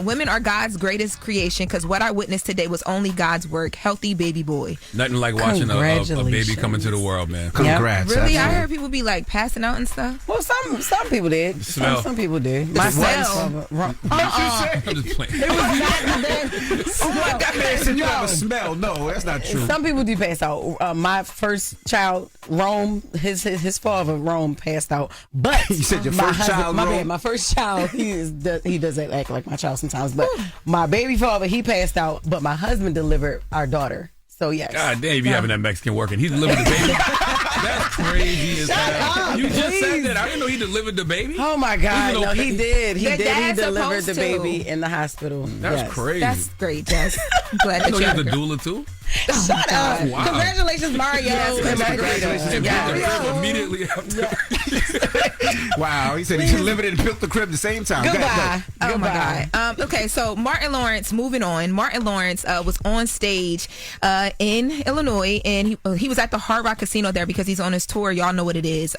Women are God's greatest creation because what I witnessed today was only God's work. Healthy baby boy. Nothing like watching a baby come into the world, man. Congrats. Really? I heard people be like passing out and stuff. Well, some people did. Smell. Some people did. Smell. I'm just playing. It was not the Oh my God. Said you have a smell. No, that's not true. Some people do pass out. My first child, Rome, his father, Rome, passed out. But You said your my first husband, child, my Rome? bad, my first child, he doesn't act like my child sometimes. But my baby father, he passed out. But my husband delivered our daughter. So yes. God damn, you be having that Mexican working. He delivered the baby. That's crazy as hell. You just said that. I didn't know he delivered the baby. Oh my God! No, he did. He Your did. He dad's delivered the supposed to. baby in the hospital. That's Yes. crazy. That's great, Jess. I'm glad I that know you he has have a doula too. Shut up! Wow. Congratulations, Mario. Congratulations. Yeah. Immediately after. Wow, he said he delivered it and built the crib at the same time. Goodbye. Oh my God. Okay, so Martin Lawrence, moving on. Martin Lawrence was on stage in Illinois, and he was at the Hard Rock Casino there because he's on his tour. Y'all know what it is.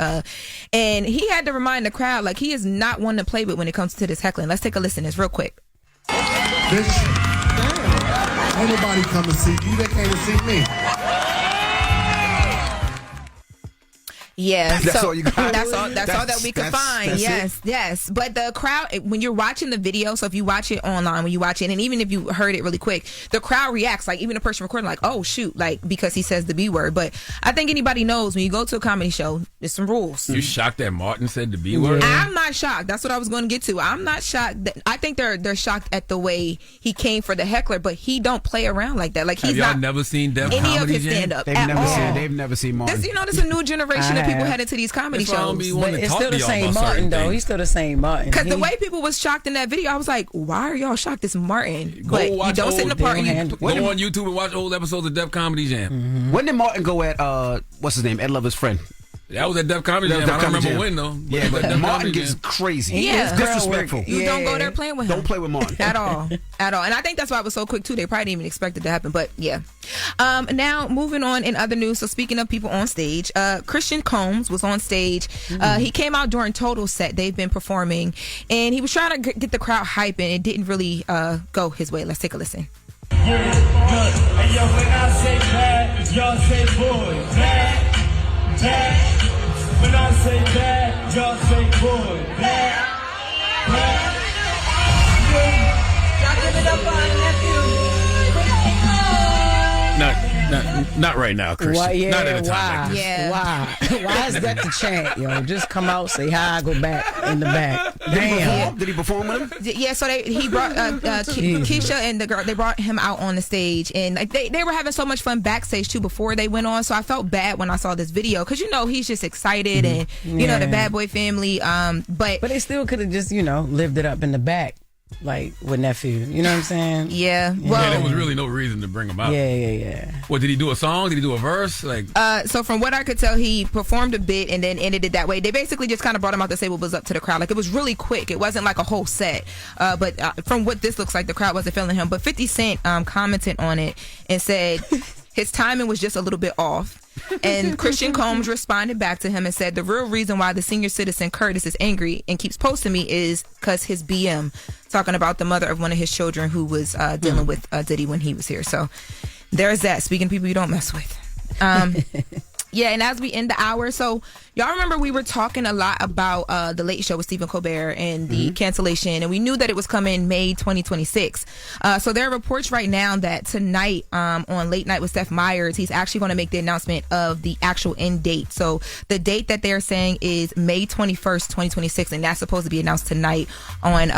And he had to remind the crowd, like, he is not one to play with when it comes to this heckling. Let's take a listen to this real quick. Ain't nobody come to see you. They came to see me. Yeah, That's so all you got? That's all that we could find. That's Yes. But the crowd, when you're watching the video, so if you watch it online, when you watch it, and even if you heard it really quick, the crowd reacts. Like even the person recording, like, oh shoot, like because he says the B word. But I think anybody knows when you go to a comedy show, there's some rules. You shocked that Martin said the B word? I'm not shocked. That's what I was going to get to. I'm not shocked. I think they're shocked at the way he came for the heckler, but he don't play around like that. Like he's Have y'all not never seen Def any of Comedy his Jam? stand up. They've never seen Martin. There's a new generation of people headed to these comedy That's why I don't shows. be wanting But to it's talk still to the y'all same about Martin, certain though. things. He's still the same Martin. Because the way people was shocked in that video, I was like, why are y'all shocked? It's Martin. Go But you watch don't sit in the old park. Go on YouTube and watch old episodes of Def Comedy Jam. When did Martin go at what's his name? Ed Lover's friend. That was at Def Comedy Jam. I don't remember when though. Yeah, but Def Martin Comedy gets Jam. crazy. Yeah. It's disrespectful. You don't go there playing with him. Don't play with Martin at all. And I think that's why it was so quick too. They probably didn't even expect it to happen. But yeah. Now moving on in other news. So speaking of people on stage, Christian Combs was on stage. He came out during Total set. They've been performing, and he was trying to get the crowd hype, and it didn't really go his way. Let's take a listen. Hey yo, when I say bad, y'all say boy. Bad, bad. When I say bad, y'all say boy. Bad, bad. Y'all give it up for our nephew. Not right now, Christian. Why? Yeah, not at a time why? like this. Yeah. Why? Why is that the chant, yo? Just come out, say hi, go back in the back. Damn. Did he perform with him? Yeah, so he brought Keisha and the girl. They brought him out on the stage, and like, they were having so much fun backstage too before they went on. So I felt bad when I saw this video because he's just excited and the Bad Boy family. But they still could have just lived it up in the back. Like with nephew, you know what I'm saying? Yeah. Well, there was really no reason to bring him out. Yeah. What, did he do a song? Did he do a verse? Like, so from what I could tell, he performed a bit and then ended it that way. They basically just kind of brought him out to say what was up to the crowd. Like, it was really quick. It wasn't like a whole set. But from what this looks like, the crowd wasn't feeling him. But 50 Cent commented on it and said his timing was just a little bit off. And Christian Combs responded back to him and said the real reason why the senior citizen Curtis is angry and keeps posting me is because his BM, talking about the mother of one of his children who was dealing with Diddy when he was here. So there's that. Speaking of people you don't mess with. Yeah, and as we end the hour, so y'all remember we were talking a lot about the Late Show with Stephen Colbert and the cancellation, and we knew that it was coming May 2026. So there are reports right now that tonight on Late Night with Steph Meyers, he's actually going to make the announcement of the actual end date. So the date that they're saying is May 21st, 2026, and that's supposed to be announced tonight on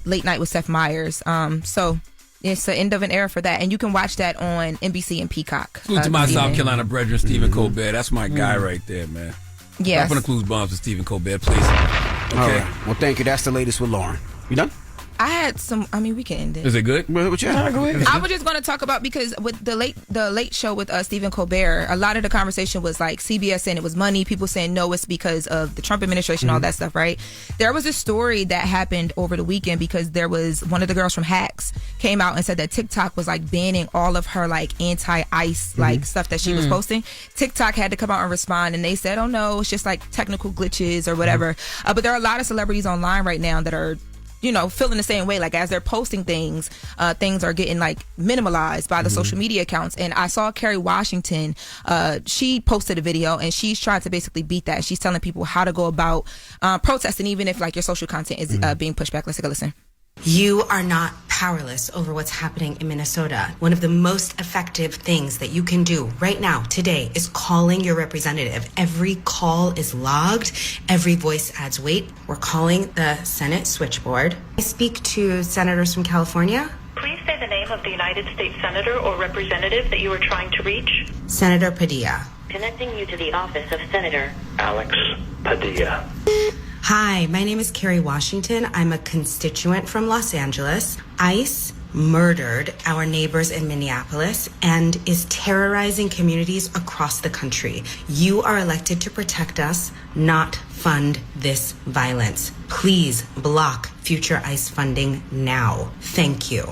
Late Night with Steph Meyers. So it's the end of an era for that, and you can watch that on NBC and Peacock. Salute to my South Carolina brethren, Stephen Colbert. That's my guy right there, man. Yeah. I'm going to clues bombs to Stephen Colbert, please. Okay. All right. Well, thank you. That's the latest with Loren. You done? I had some. I mean, we can end it. Is it good? What you have? Go ahead. I was just going to talk about, because with the late show with Stephen Colbert, a lot of the conversation was like CBS saying it was money, people saying no, it's because of the Trump administration, all that stuff, right? There was a story that happened over the weekend because there was one of the girls from Hacks came out and said that TikTok was like banning all of her like anti-ICE like stuff that she was posting. TikTok had to come out and respond, and they said, oh no, it's just like technical glitches or whatever. But there are a lot of celebrities online right now that are feeling the same way. Like, as they're posting things, things are getting like minimalized by the social media accounts. And I saw Kerry Washington, she posted a video and she's trying to basically beat that. She's telling people how to go about protesting, even if like your social content is being pushed back. Let's take a listen. You are not powerless over what's happening in Minnesota. One of the most effective things that you can do right now, today, is calling your representative. Every call is logged. Every voice adds weight. We're calling the Senate switchboard. I speak to senators from California. Please say the name of the United States senator or representative that you are trying to reach. Senator Padilla. Connecting you to the office of Senator Alex Padilla. Hi, my name is Kerry Washington. I'm a constituent from Los Angeles. ICE murdered our neighbors in Minneapolis and is terrorizing communities across the country. You are elected to protect us, not fund this violence. Please block future ICE funding now. Thank you.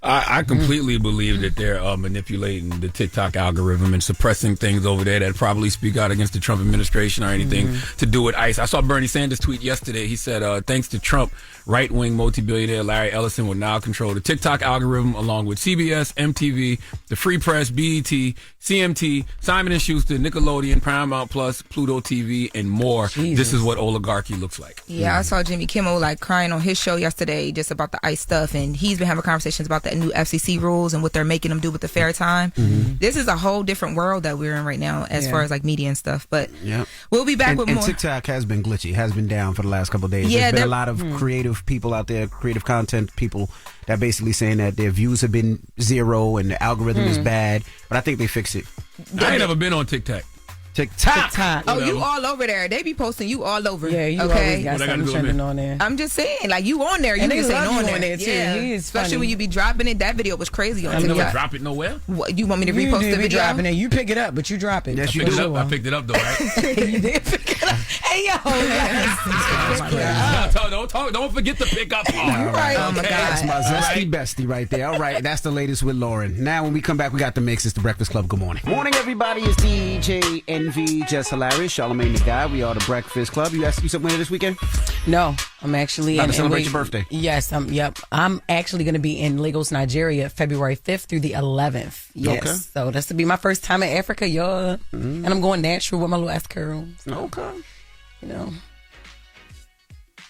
I completely believe that they're manipulating the TikTok algorithm and suppressing things over there that probably speak out against the Trump administration or anything to do with ICE. I saw Bernie Sanders tweet yesterday. He said, thanks to Trump, right-wing multi-billionaire Larry Ellison will now control the TikTok algorithm along with CBS, MTV, the Free Press, BET, CMT, Simon & Schuster, Nickelodeon, Paramount Plus, Pluto TV, and more. Jesus. This is what oligarchy looks like. Yeah, I saw Jimmy Kimmel like crying on his show yesterday just about the ICE stuff, and he's been having conversations about the new FCC rules and what they're making them do with the fair time. This is a whole different world that we're in right now as far as like media and stuff. But we'll be back with more. And TikTok has been glitchy, has been down for the last couple of days. Yeah, there's been a lot of creative people out there, creative content people that basically saying that their views have been zero and the algorithm is bad. But I think they fix it. I ain't never been on TikTok. TikTok. Oh, you all over there. They be posting you all over. Yeah, you okay? always got something trending on there. I'm just saying, like, you on there. You and just they ain't love on you there. too. Yeah. He is Especially funny. when you be dropping it. That video was crazy on I TikTok. never drop it nowhere. What, you want me to repost the video? Dropping it. You pick it up, but you drop it. Yes, you do. I picked it up though, right? You did pick it up. Hey, yo. Don't forget to pick up. All right. Oh my God. That's my zesty bestie right there. All right, that's the latest with Loren. Now, when we come back, we got the mix. It's the Breakfast Club. Good morning. Morning, everybody. It's DJ NV, Jess Hilarious, Charlamagne the Guy. We are the Breakfast Club. You asked me something this weekend? No, I'm actually about to celebrate your birthday. Yes, I'm actually going to be in Lagos, Nigeria, February 5th through the 11th. Yes, okay. So that's to be my first time in Africa, y'all. And I'm going natural with my little ass curls. Okay. You know.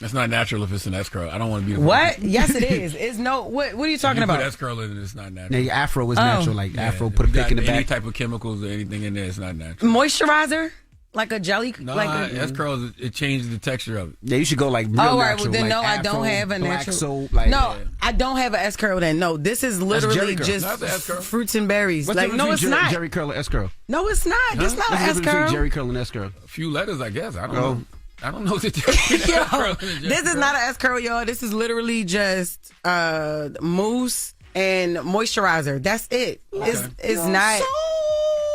That's not natural if it's an S curl. I don't want to be the What? Yes, it is. It's no. What are you talking about? Put S curl in it, it's not natural. Yeah, your afro is natural. Like afro, put a pick in the back. Any type of chemicals or anything in there, it's not natural. Moisturizer. Like a jelly? No, like S curls, it changes the texture of it. Yeah, you should go like real natural. Well then like no, afro, I don't have a natural. Soap, like, I don't have an S curl then. No, this is literally just fruits and berries. What's like, no, it's not. Jerry curl or S curl? No, it's not. It's not an S curl. Jerry curl and S curl. A few letters, I guess. I don't know. I don't know the difference. This is not an S curl, y'all. This is literally just mousse and moisturizer. That's it. Okay. It's not.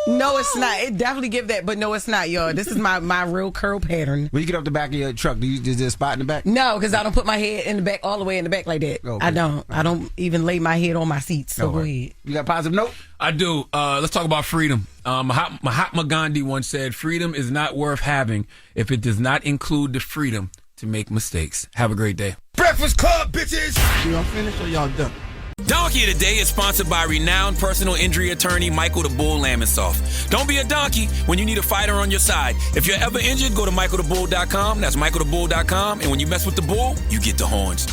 No, it's not. It definitely give that, but no, it's not, y'all. This is my real curl pattern. When you get off the back of your truck, is there a spot in the back? No, because I don't put my head in the back, all the way in the back like that. Okay. I don't. I don't even lay my head on my seats. So go ahead. You got a positive note? I do. Let's talk about freedom. Mahatma Gandhi once said, "Freedom is not worth having if it does not include the freedom to make mistakes." Have a great day. Breakfast Club, bitches! Y'all finished or y'all done? Donkey of the Day is sponsored by renowned personal injury attorney Michael the Bull Lamonsoff. Don't be a donkey when you need a fighter on your side. If you're ever injured, go to michaelthebull.com. That's michaelthebull.com. And when you mess with the bull, you get the horns.